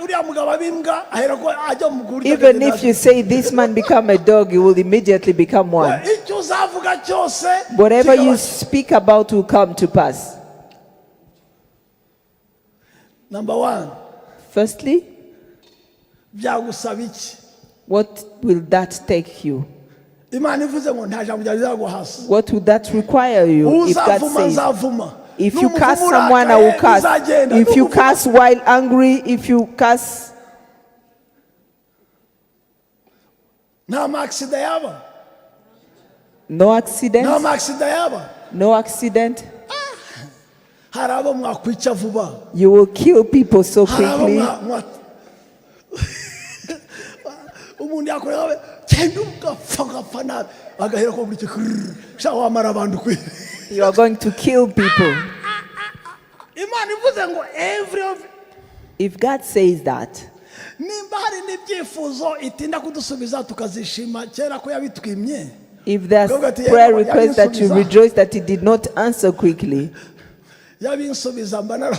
uriya mugabo abimbwa ahera ko ajya mu kurya. Even if you say this man become a dog, he will immediately become one. icyo uzavuga cyose Whatever you kikaba- speak about will come to pass. Number 1, Firstly, byagusaba iki? what will that take you? Imana ivuze ngo nta jambo ryazagwa hasi. What would that require you if God Uzavuma says, nzavuma. if you N'umuvumo curse someone, I urakaye, will curse. bizagenda. If you N'umuvumo- curse while angry, if you curse, nta maaksida yaba, no nta accident, maaksida yaba. no accident. Hari abo mwakwica vuba, You will kill people so hari abo quickly. umuntu yakorera cyenda ugapfa nabi agahera ko buri kintu shaka wamara abantu kwe. You are going to kill people. Imana ivuze ngo every of If God says that, nimba hari n'ibyifuzo itinda kudusubiza tukazishima kera ko yabitwimye. if there's Go get the- prayer request that you Yabinsubizah. rejoice that He did not answer quickly, Yabinsubiza mbana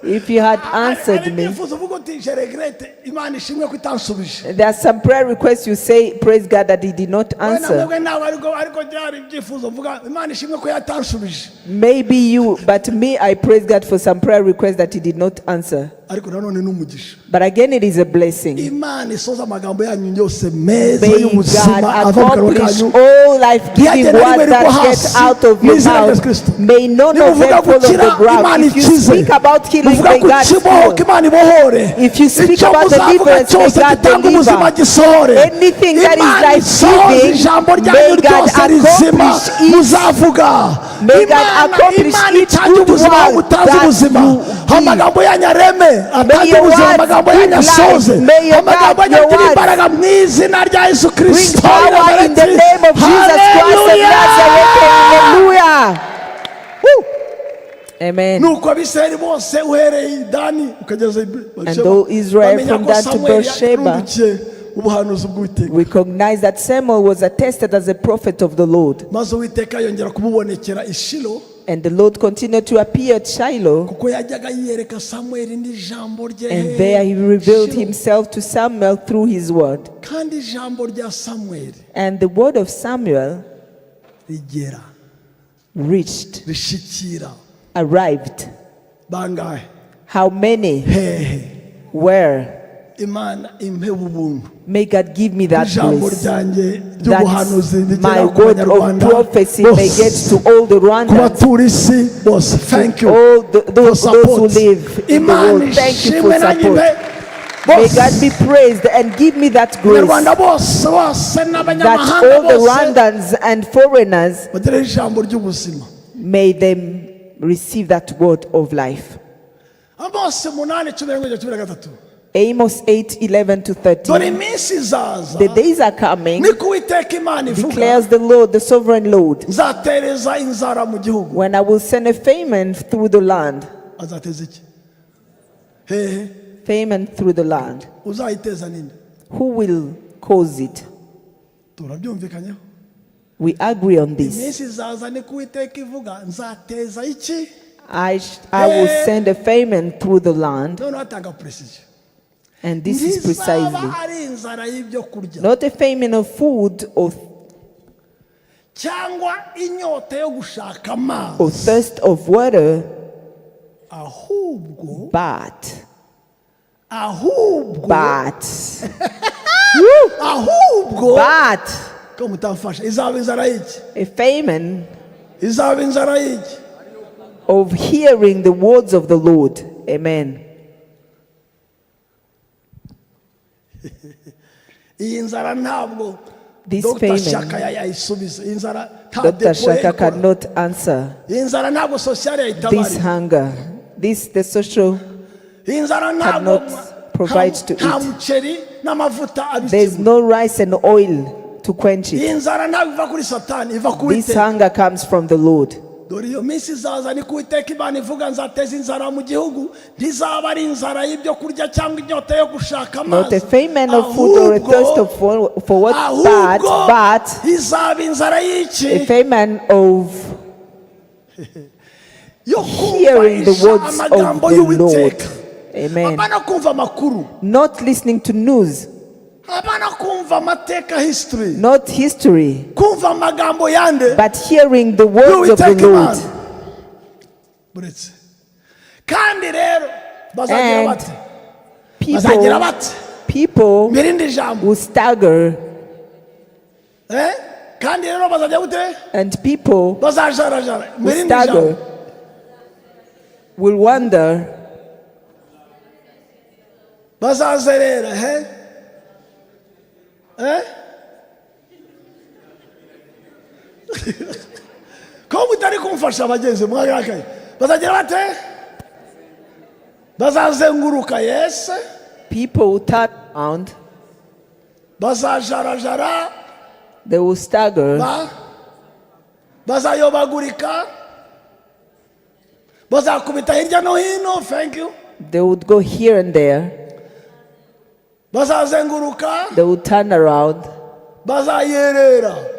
if you had answered me, ibyifuzo uvuga uti je regrette Imana ishimwe ko itansubije. there are some prayer requests you say, praise God that He did not answer. Namwe nawe ariko byari ibyifuzo uvuga Imana ishimwe ko yatansubije. Maybe you, but me, I praise God for some prayer requests that He did not answer. Ariko nanone n'umugisha. But again, it is a blessing. Imana isoza amagambo yanyu yose meza May God y'ubuzima ava mu kanwa accomplish kanyu. all life-giving Ntihagire words rimwe that rigwa get hasi out of your mu izina rya Yesu mouth. Kristo. May none of Nimuvuga them fall on gukira, the ground. Imana If you ikize. speak about healing, Muvuga may ku God kiboho heal. ko Imana ibohore. If you speak Icyo about muzavuga deliverance, may cyose God gitanga ubuzima deliver. gisohore. Anything that is Imana isohoze life-giving, ijambo ryanyu may God ryose rizima accomplish it. muzavuga. May God accomplish Imana each itange good ubuzima word butazi that ubuzima. you give. Amagambo yanyu areme atange your ubuzima, words amagambo bring yanyu asoze. life. May your Amagambo God- yanyu your agire words imbaraga mu izina rya Yesu bring Kristo. power in the name of Jesus Christ of Nazareth. Hallelujah. Woo. Amen. Nuko abisirayeli bose uhereye i Dani ukageza i And though Israel bamenya from ko Dan to Samweli Beersheba yarundukiye ubuhanuzi bw'Uwiteka. recognize that Samuel was attested as a prophet of the Lord. Maze Uwiteka yongera kumubonekera i Shilo, And the Lord continued to appear at Shiloh. kuko yajyaga yiyereka Samweli n'ijambo rye. And there he revealed Shilo. himself to Samuel through his word. Kandi ijambo rya Samweli And the word of Samuel rigera reached, rishikira arrived. bangahe How many? hehe. Where? Imana impe ubuntu. May God give me that Ijambo grace. ryanjye That ry'ubuhanuzi my rigera ku word of Banyarwanda prophecy may get bose, to all the ku Rwandans, batuye isi bose. Thank you all for those who support. live in the Imana world. Thank you for ishimwe nanjye support. impe May bose. God be praised and give me that grace, Abanyarwanda bose bose that n'abanyamahanga all the bose Rwandans and foreigners, bagire ijambo ry'ubuzima. may them receive that word of life. Amos 8:11-13. Amos 8:11 to Dore 13. iminsi izaza The days are coming, niko Uwiteka Imana ivuga, declares the Lord, the sovereign Lord, nzatereza inzara mu gihugu. when I will send a famine through the land. Azateza iki? Hehe, Famine through the land. uzayiteza ninde? Who will cause it? Turabyumvikanyeho. We agree on this. Iminsi izaza niko Uwiteka ivuga, nzateza iki? I will send a famine through the land, Noneho atanga precision. and this is Ntizaba precisely ari inzara y'ibyo kurya not a famine of food or cyangwa inyota yo gushaka amazi, thirst of water, ahubwo but ko mutamfasha, izaba inzara y'iki? a famine Izaba inzara y'iki? of hearing the words of the Lord. Amen. Iyi nzara ntabwo This Dr. famine, Shaka yayisubiza. Iyi nzara nta Dr. depo Shaka ikora. cannot answer. Iyi nzara ntabwo social This yayitabariye. hunger, the social, inzara cannot provide to nta eat. muceri n'amavuta There's no rice and oil to quench it. inzara ntabwo iva kuri satani iva ku This Uwiteka. hunger comes from the Lord. dore iyo minsi izaza ni ku Uwiteka Imana ivuga nzateza inzara mu gihugu, ntizaba ari inzara y'ibyo kurya cyangwa inyota yo gushaka Not a amazi, famine of food or a thirst for what bad, but izaba inzara y'iki? a famine of yo kumva hearing the words of amagambo the Lord. y'Uwiteka. Amen. Hapana kumva amakuru, Not listening to news, hapana kumva amateka history, not history, kumva amagambo yande but hearing the words of the y'Uwiteka Lord. Imana. Buretse kandi rero bazagira And bate, bazagira bate people mirindi jambo will stagger, kandi rero bazajya gute, and people bazajarajara will mirindi stagger, jambo will wonder, bazazerera ko mutari kumfasha abagenzi mwagakaye, bazagira bate, bazazenguruka Yesu, people will turn around, bazajarajara, they will stagger, bazayobagurika, bazakubita hirya no hino, thank you, they would go here and there, bazazenguruka, they would turn around, bazayerera,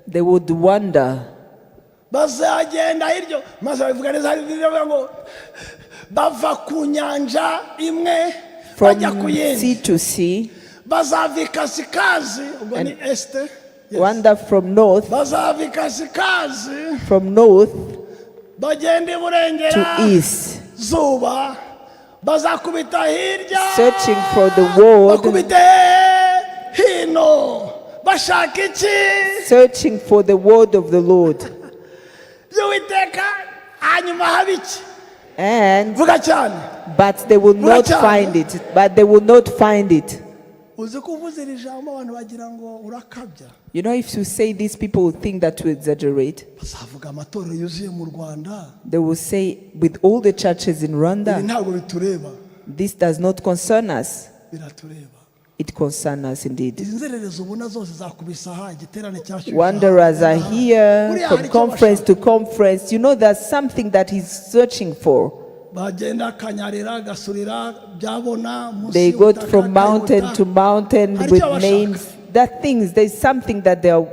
they would wonder, bazagenda hiryo, maze bavuga neza bavuga ngo bava ku nyanja imwe bajya ku from yindi, sea to sea, bazava ikasikazi, ubwo ni este, wander from north, bazava ikasikazi, from north bagenda to iburengera east, zuba, bazakubita hirya, searching for the word, bakubite hino, bashaka iki? searching for the word of the Lord. y'Uwiteka, hanyuma haba iki? And Vuga cyane. but they will not find it. But they will not find it. Uzi ko uvuze iri jambo abantu bagira ngo urakabya. You know, if you say this, people will think that we exaggerate. Bazavuga amatorero yuzuye mu Rwanda. They will say, with all the churches in Ibi Rwanda, ntabwo bitureba, this does not concern us. biratureba. It concerns us indeed. Izi nzererezi ubona zose zakubisa aha igiterane cyacu. Wanderers are here from conference to conference. You know, there's something that he's searching for. Bagenda kanyarira gasurira byabona musi. They go from mountain to mountain with names. There are things, there's something that they are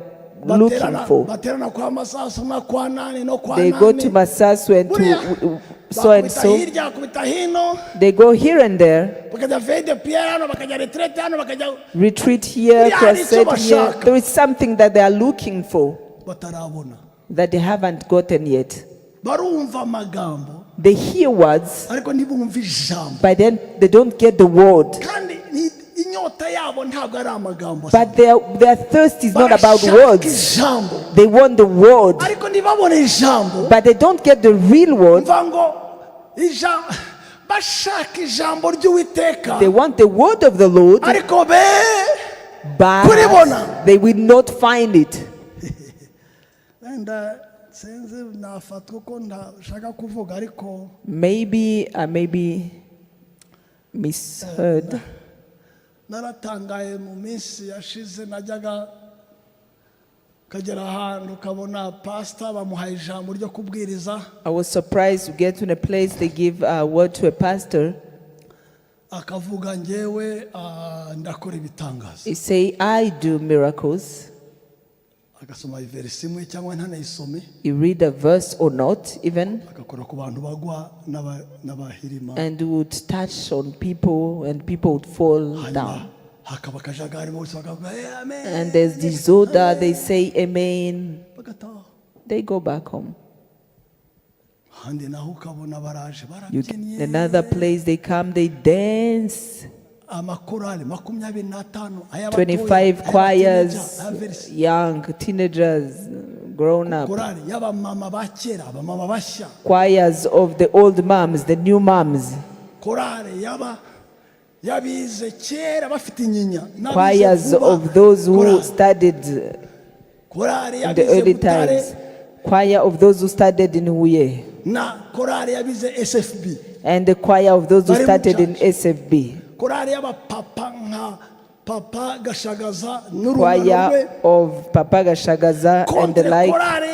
looking for. Baterana kwa Masasu na kwa nani no kwa They go to Masasu and to so and so. Hirya kubita hino. They go here and there, Bakajya Fede Pierre hano, bakajya Retreat hano, bakajya retreat here, crusade here. There is something that they are looking for batarabona. that they haven't gotten yet. Barumva amagambo They hear words, ariko ntibumva ijambo. but then they don't get the word. Kandi inyota yabo ntabwo ari amagambo. But their thirst is not about Barashaka words. ijambo. They want the word, Ariko ntibabone ijambo. but they don't get the real word. Mva ngo ijambo bashaka ijambo ry'Uwiteka. They want the word of the Lord, Ariko but they will not find it. wenda sinzi nafatwa ko ndashaka kuvuga ariko Maybe I may be misheard. naratangaye mu minsi yashize, najyaga kagera ahantu ukabona pastor bamuhaye ijambo ryo kubwiriza, I was surprised to get to a place they give a word to a pastor. akavuga ngewe ndakora ibitangaza, He say, I do miracles. agasoma iverisi imwe cyangwa ntanayisome, You read a verse or not even, agakora ku bantu bagwa n'abahirima, and would touch on people and people would fall down. hakaba akajagari bose bakavuga amen, And there's disorder, they say amen. bagataha. They go back home. Handi naho ukabona baraje You, barabyinnye, another place they come, they dance. amakorali 25 ay'abatoya, 25 choirs, ay'abaverisi, young, teenagers, grown up. korali y'abamama ba kera, abamama bashya, Choirs of the old moms, the new moms. korali yabize kera bafite inyinya, Choirs of those who studied korali in the yabize early Butare, times. Choir of those who studied in Huye. na korali yabize SFB. And the choir of those who Bari mu started in church. SFB. korari y'abapapa nka papa gashagaza n'urungano Choir rwe, of Papa Gashagaza and the kontre like. korari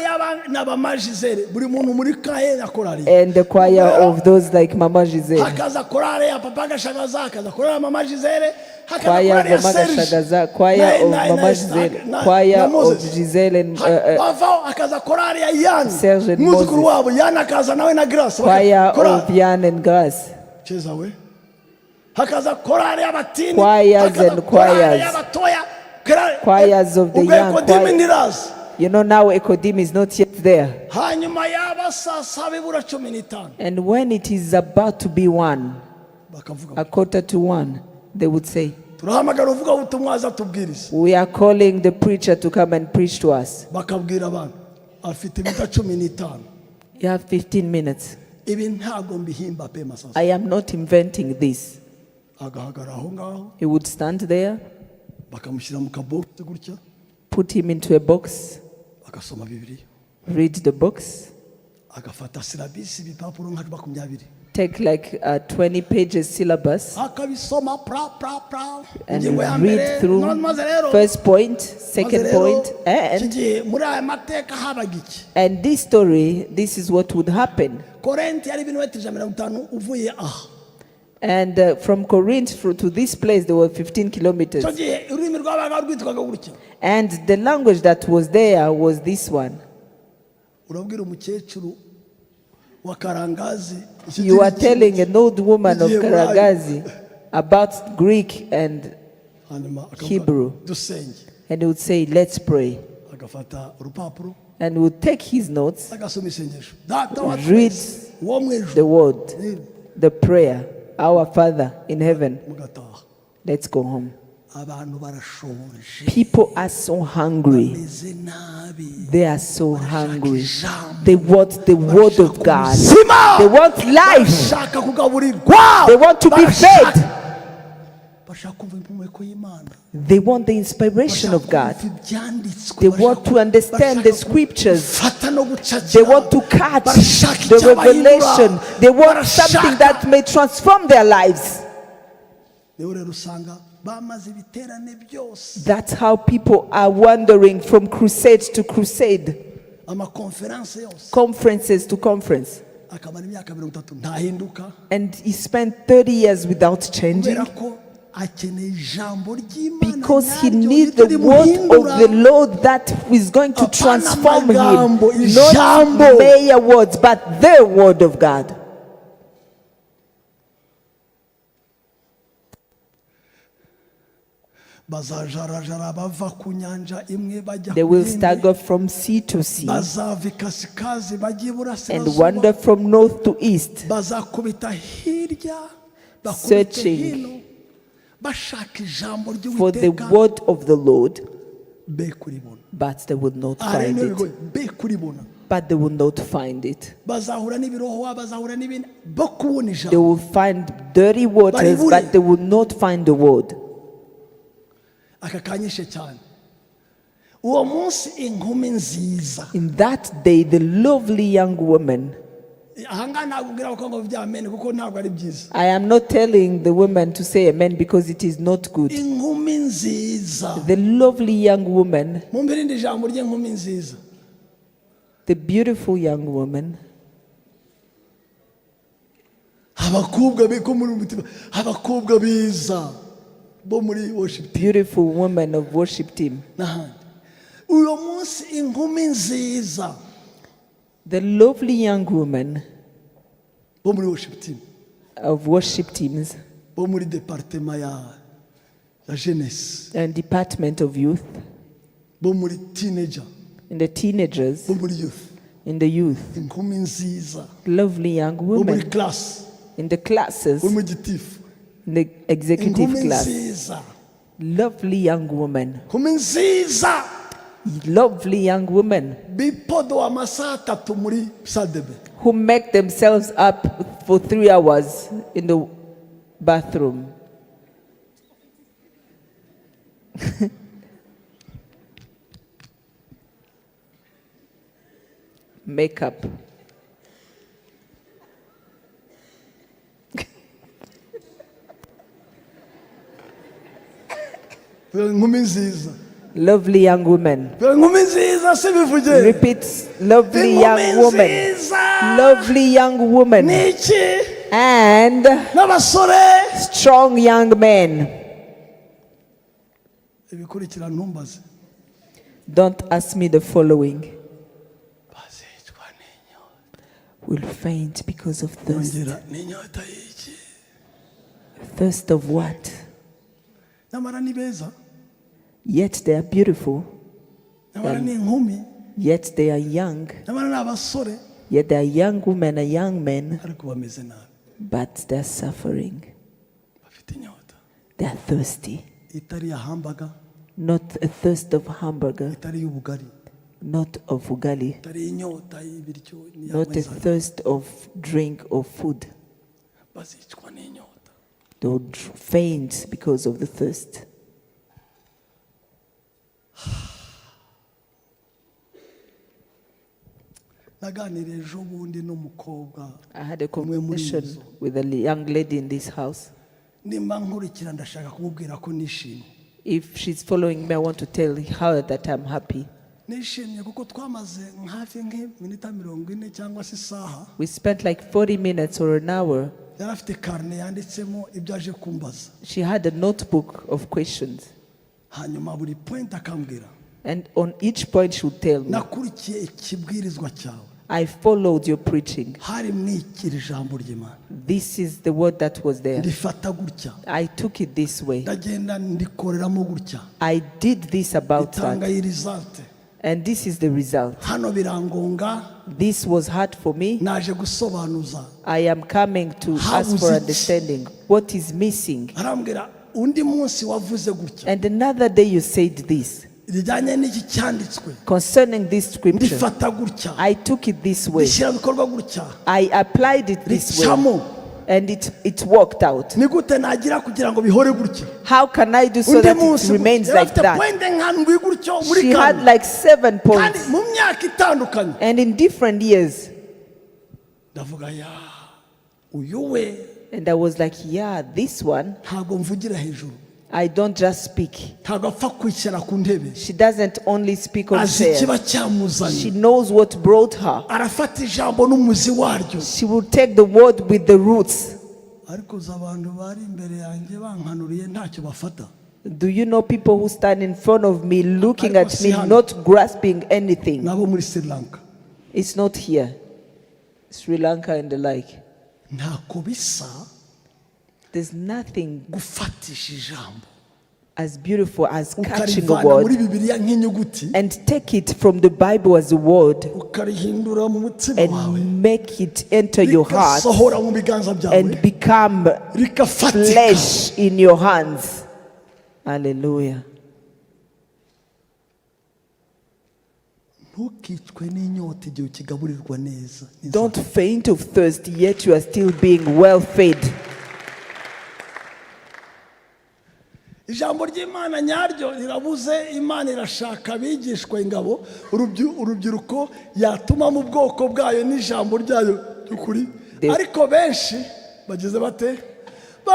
n'abamajizere, buri muntu muri kaye ya korari, And the choir of those like Mama Giselle. hakaza korari ya papa gashagaza, hakaza korari ya mama Gisele, hakaza Choir korari ya of Mama Serge, Gashagaza, choir of Mama Giselle, choir of Giselle and bavaho hakaza korari ya Yani, Serge and umwuzukuru Moses. wabo Yani akaza nawe na Grace, choir korari of Yan and Grass. cheza we, hakaza korari y'abatini, Choirs hakaza and korari choirs. y'abatoya, Choirs of the ubwo young Ekodimi choir. ntiraza. You know now Ekodim is not yet there. hanyuma yaba saa saba ibura 15 And when it is about to be 1, bakavuga a quarter to 1, they would say, turahamagara uvuga ubutumwa aza tubwiriza, we are calling the preacher to come and preach to us. bakabwira abantu afite ibita 15. You have 15 minutes. ibi ntabwo mbihimba pe Masasu. I am not inventing this. agahagarara aho ngaho He would stand there, bakamushyira mu kabogisi gutya, put him into a box, agasoma Bibiliya, read the box, agafata silabisi ibipapuro nka 20, take like a 20 pages syllabus akabisoma pra pra pra, and ingingo ya read mbere, through none maze rero, first point, second maze rero, point, iki and gihe muri aya mateka habaga iki, this story, this is what would happen. Korenti yari ibirometero 150 uvuye aha. And from Corinth to this place, there were 15 kilometers. icyo gihe ururimi rwabaga rwitwaga gutya. And the language that was there was this one. urabwira umukecuru wa Karangazi, You are telling an old woman of Igihe Karagazi about Greek and hanyuma akavuga, Hebrew. dusenge, And he would say, let's pray. agafata urupapuro And he would take his notes, agasoma isengesho, data wa read twese wo mu ijuru, the word, the prayer, our Father in heaven. mugataha. Let's go home. abantu barashonje, People are so hungry. bameze nabi, They are so hungry. ijambo, They want the word of God. ubuzima, They want life. bashaka kugaburirwa, They want to be Barashaka- fed. bashaka kumva impumeko y'Imana, They want the inspiration of God. kumva ibyanditswe, They bashaka want to understand the scriptures. gufata no gucakira, They want to catch barashaka the icyabahindura, revelation. They want barashaka- something that may transform their lives. Niho rero usanga bamaze ibiterane byose, That's how people are wandering from crusade to crusade, amakonferanse yose, conferences to conference. akamara imyaka 30 ntahinduka, And he spent 30 years without changing kubera ko akeneye ijambo ry'Imana, because he nyaryo needs niryo the word rimuhindura. of the Lord that is going to Apana transform him. amagambo, Not ijambo. mere words, but the word of God. bazajarajara bava ku nyanja imwe bajya They ku will yindi, stagger from sea to sea bazava ikasikazi bajya and wander iburasirazuba, from north to east, bazakubita hirya bakubite searching hino, bashaka ijambo for the ry'Uwiteka, word of the Lord, be kuribona. but they would not Aha rero find niho it. bigoye, be kuribona. But they would not find it. bazahura n'ibirohwa, bazahura n'ibindi, bo kubona They ijambo. will find dirty waters, Baribure. but they will not find the word. aka kanyishe cyane, uwo munsi inkumi nziza, In that day, the lovely young woman, ahangaha ntabwo ubwira abakobwa ngo byamene kuko ntabwo ari byiza, I am not telling the women to say amen because it is not good. inkumi nziza, The lovely young woman, mumbe irindi jambo ry'inkumi nziza, the beautiful young woman, abakobwa beko muri mutima, abakobwa biza bo muri worship team beautiful woman of worship team, n'ahandi, uyu munsi inkumi nziza the lovely young woman bo muri worship team, of worship teams bo muri departement ya jeunesse, and department of youth, bo muri teenager, and the teenagers, bo muri youth, in the youth, inkumi nziza lovely young bo muri women, class, in the classes, bo muri gitifu, in the executive inkumi class, nziza, lovely young woman, inkumi nziza lovely young women bipodo amasaha 3 muri sadebe, who make themselves up for 3 hours in the bathroom. Makeup. inkumi nziza. Lovely young woman. Inkumi nziza se bivuge. Repeat, lovely young woman. Lovely young woman. Niki? And n'abasore. strong young men. Ibikurikira ntumbaze. Don't ask me the following. Will faint because of thirst. Thirst of what? Yet they are beautiful. Yet they are young. Yet they are young women and young men. But they are suffering. They are thirsty. Not a thirst of hamburger. Not of ugali. Not a thirst of drink or food. They would faint because of the thirst. I had a conversation with a young lady in this house. If she's following me, I want to tell her that I'm happy. We spent like 40 minutes or an hour. She had a notebook of questions. And on each point she would tell me, I followed your preaching. This is the word that was there. I took it this way. I did this about that. And this is the result. This was hard for me. I am coming to ask for understanding. What is missing? And another day you said this. Concerning this scripture, I took it this way. I applied it this way. And it worked out. How can I do so that it remains like that? She had like 7 points. And in different years. And I was like, yeah, this one, I don't just speak. She doesn't only speak on chairs. She knows what brought her. She will take the word with the roots. Do you know people who stand in front of me looking at me, not grasping anything? It's not here. Sri Lanka and the like. There's nothing as beautiful as catching a word and take it from the Bible as a word and make it enter your heart and become flesh in your hands. Hallelujah. Don't faint of thirst, yet you are still being well fed. Ijambo ry'Imana nyaryo rirabuze. Imana irashaka abigishwa ingabo urubyiruko yatuma mu bwoko bwayo n'ijambo ryayo kuri. Ariko benshi bageze bate? The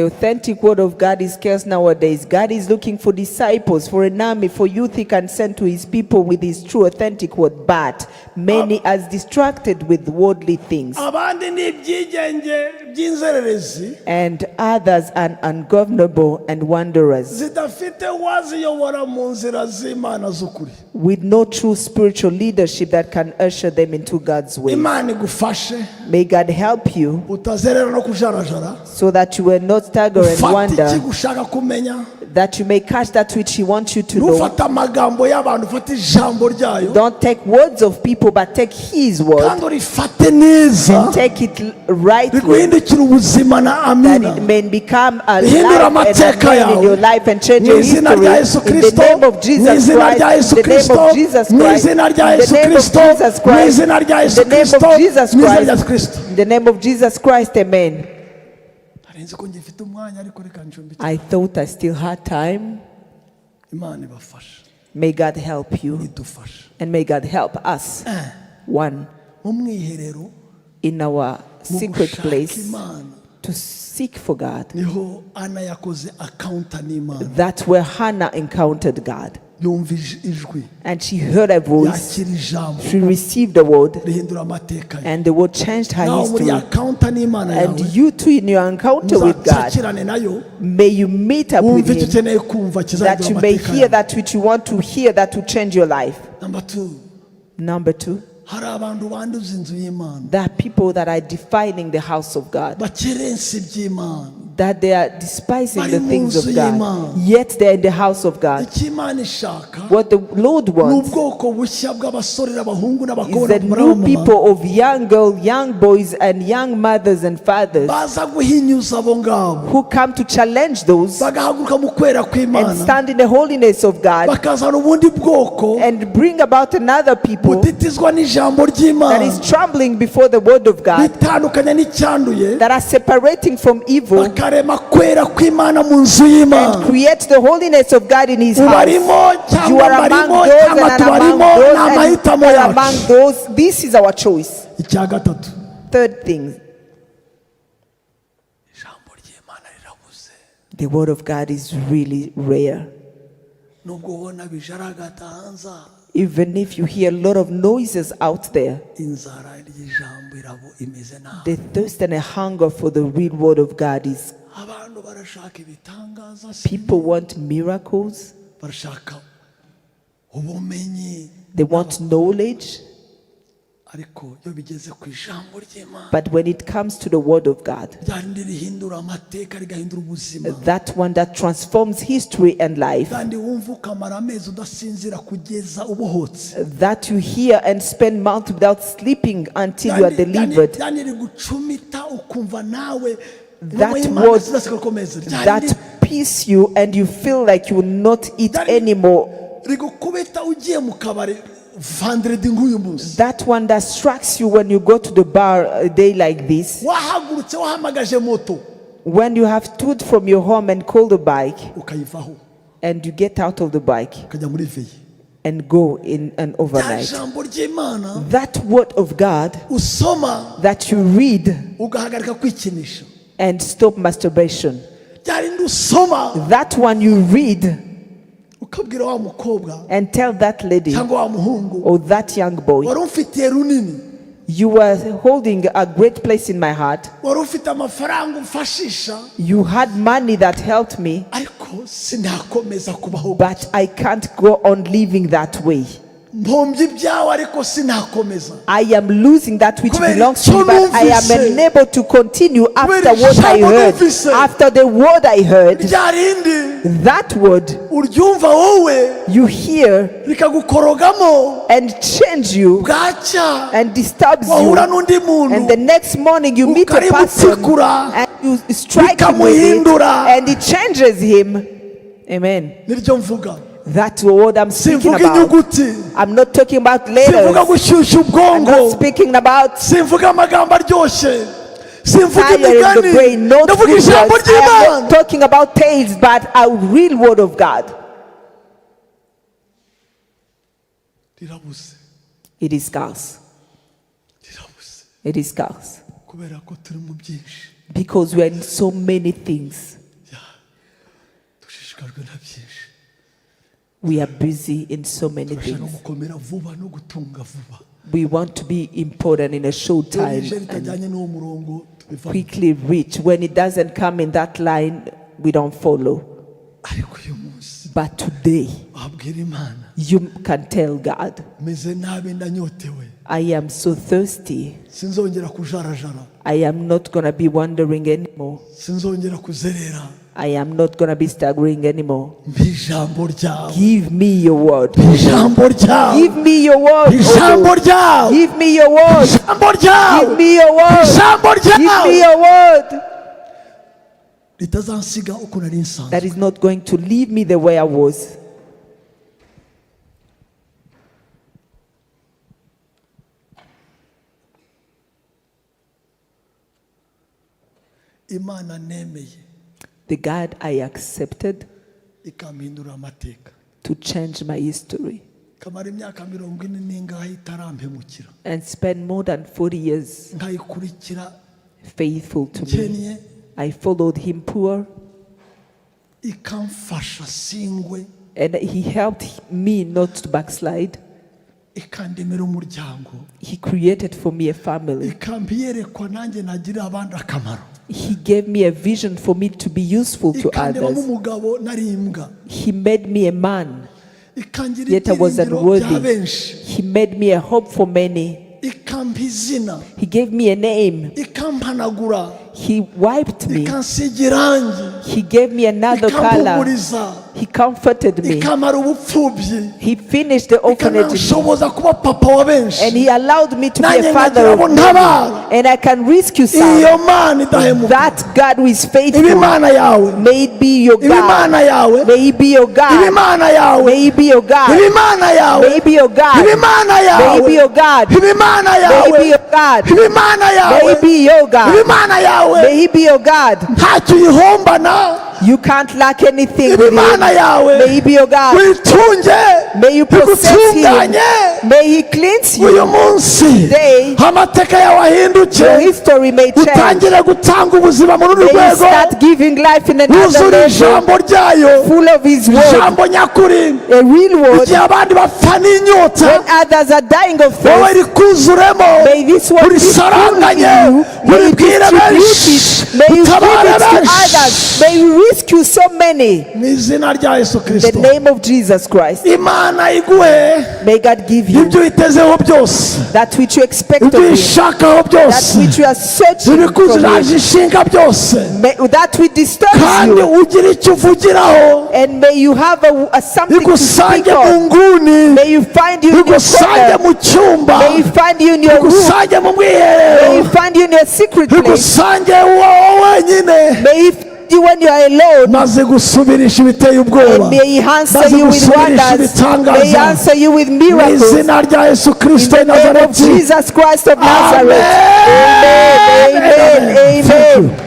authentic word of God is scarce nowadays. God is looking for disciples, for an army, for youth he can send to his people with his true authentic word. But many are distracted with worldly things. And others are ungovernable and wanderers, with no true spiritual leadership that can usher them into God's way. May God help you so that you will not stagger and wonder, that you may catch that which he wants you to know. Don't take words of people, but take his word and take it rightly, that it may become a life and a in your life and change your history. In the name of Jesus Christ, in the name of Jesus Christ, in the name of Jesus Christ, in the name of Jesus Christ, in the name of Jesus Christ, amen. I thought I still had time. May God help you, and may God help us. One, in our secret place, to to seek for God. niho Ana yakoze encounter n'Imana. That's where Hannah encountered God. Yumva ijwi, And she heard a voice. yakira ijambo, She received the word. rihindura amateka ye. And the word changed her Nawe muri history. encounter n'Imana And yawe, you too, in your encounter with God, muzakirane nayo, may you meet up with wumve icyo Him, ukeneye kumva that kizahindura you may amateka hear yawe. that which you want to hear, that will change your life. Number 2, Number 2, hari abantu banduza inzu y'Imana, there are people that are defiling the house of God, bakerensa iby'Imana, that they are despising the Bari things mu of nzu God, y'Imana. yet they're in the house of God. icyo Imana ishaka What the Lord ni wants ubwoko bushya bw'abasore n'abahungu is n'abakobwa the n'abamama new people of young girls, young boys, and young mothers and fathers baza guhinyuza abo ngabo, who come to challenge those bagahaguruka mu kwera and kw'Imana, stand in the holiness of God bakazana ubundi bwoko and bring about another people butitizwa n'ijambo that ry'Imana, is trembling before the word of God, bitandukanye n'icyanduye, that are separating from evil bakarema kwera kw'Imana mu nzu y'Imana. and create the holiness of God in His house. ubarimo You cyangwa are among barimo those cyangwa and tubarimo, among ni those and amahitamo you are yacu. among those. This is our choice. Icya gatatu, Third thing, ijambo ry'Imana rirabuze, the word of God is really rare. nubwo ubona bijaragata hanze, Even if you hear a lot of noises out there, inzara ry'ijambo imeze nabi. the thirst and a hunger for the real word of God is, Abantu barashaka ibitangaza, people want miracles, barashaka ubumenyi, they want knowledge, ariko iyo bigeze ku ijambo ry'Imana, but when it comes to the word of God, ryarindi rihindura amateka rigahindura ubuzima, that one that transforms history and life, kandi wumva ukamara amezi udasinzira kugeza ubohotse, that you hear and spend months without sleeping until you are delivered, yani rigucumita ukumva nawe that Imana word sidasiga gukomeza, that pierce you and you feel like you will not eat anymore, rigukubita ugiye mu kabari vendredi nk'uyu munsi, that one that strikes you when you go to the bar a day like this, wahagurutse wahamagaje moto when you have stood from your home and called a bike ukayivaho and you get out of the bike ukajya muri veyi, and go in an rya overnight. jambo ry'Imana That word of God usoma that you read ugahagarika kwikinisha, and stop masturbation. ryarindi usoma That one you read ukabwira wa mukobwa and tell that lady cyangwa wa muhungu or that young boy, wari umfitiye runini, you were holding a great place in my heart. wari ufite amafaranga umfashisha, You had money that helped me, ariko sinakomeza kubaho, but I can't go on living that way. mpombye ibyawe ariko sinakomeza, I am losing that which Kubera belongs to me, icyo but I am numvise. unable to continue after Kubera what I ijambo heard. numvise. After the word I heard, ryarindi that word uryumva wowe you hear rikagukorogamo, and change you bwacya and disturbs wahura you. n'undi muntu And the next morning you meet a person ukarimutikura, and you strike him with it bikamuhindura. and it changes him. Amen. niryo mvuga, That's what I'm speaking simvuga about. inyuguti, I'm not talking about simvuga letters. gushyushya I'm ubwongo, not speaking about simvuga amagambo aryoshye, simvuga tiring the imigani, brain, not ndavuga good words. ijambo I am ry'Imana. not talking about tales, but a real word of God. rirabuze, It is scarce. rirabuze, It is scarce. kubera ko turi mu byinshi, Because we are in so many things. dushishikajwe na byinshi, We are busy in so many turashaka things. gukomera vuba no gutunga vuba, We want to be important in a short iyo time rije and ritajyanye n'uwo murongo tubivamo, quickly rich. When it doesn't come in that line, we don't follow. ariko uyu munsi But today, wabwira Imana, you can tell God, meze nabi ndanyotewe, I am so thirsty. sinzongera kujarajara, I am not going to be wandering anymore. sinzongera kuzerera, I am not going to be staggering anymore. ijambo ryawe, Give me your word. ijambo ryawe, Give me your word. ijambo Oh, ryawe, give me your word. ijambo ryawe, Give me your word. ijambo Give me ryawe your word. ritazansiga uko nari nsanzwe. That is not going to leave me the way I was. Imana nemeye The God I accepted ikampindura amateka, to change my history kamara imyaka 40 n'ingahe itarampemukira, and spend more than 40 years nkayikurikira faithful to me, nkennye I followed him poor, ikamfasha singwe, and he helped me not to backslide. ikandemera umuryango, He created for me a family. ikampiyerekwa nanjye nagira abandi akamaro, He gave me a vision for me to be useful to ikandemamo others. umugabo nari imbwa, He made me a man, ikangira yet I was ibyiringiro bya unworthy. benshi, He made me a hope for many. ikampa izina, He gave me a name. ikampanagura, He wiped me. ikansiga irangi, He gave me another color. ikampumuriza, He comforted me. ikamara ubupfubyi, He finished the orphanage in me. ikananshoboza kuba papa wa benshi, And he allowed me to be nanjye a father nkagira of ngo many. ntabara. And I can rescue some. Iyo Mana idahemuka, That God who is faithful, ibimana yawe, may it be your God. ibimana yawe, May it be your God. ibimana yawe, May it be your God. ibimana yawe, May it be your God. ibimana May yawe, it be your God. ibimana May yawe, it be your God. ibimana May yawe, it be your God. ibimana yawe, May it be your God. ntacyo uyihombana, You can't lack anything with ibimana him. yawe, May he be your God. witunge, May you possess him. igutunganye. May he cleanse Uyu you. munsi Today, amateka yawe ahinduke, your history may change. utangire gutanga ubuzima mu rundi May you rwego, start giving life in another wuzure level, ijambo ryayo, full of his word, ijambo nyakuri, a real word. igihe abandi bapfa n'inyota, When others are dying of wowe thirst, rikuzuremo, may this word be full in urisaranganye, you. May you uribwire distribute benshi, it. May you give utabare it to benshi, others. May you rescue so many. mu izina rya Yesu In the Kristo. name of Jesus Christ. Imana iguhe May God give you ibyo uyitezeho byose, that which you expect ibyo of him, uyishakaho that byose, which you are searching for ibikuziraje him. inshinga byose, That which disturbs kandi you, ugire icyo uvugiraho, and may you have a something to speak bigusange mu of. nguni, May you find you in your bigusange corner. mu cyumba, May you find you in your room. bigusange mu May mwiherero, you find you in your secret place. bigusange wowe wenyine, May you find you when you are alone. maze gusubirisha ibiteye ubwoba, And may he answer maze you with gusubirisha wonders. May he ibitangaza, answer you with mu miracles. izina rya Yesu In Kristo the i name of Nazareti. Jesus Christ of Nazareth. Amen. Amen. Amen. Thank you. Amen.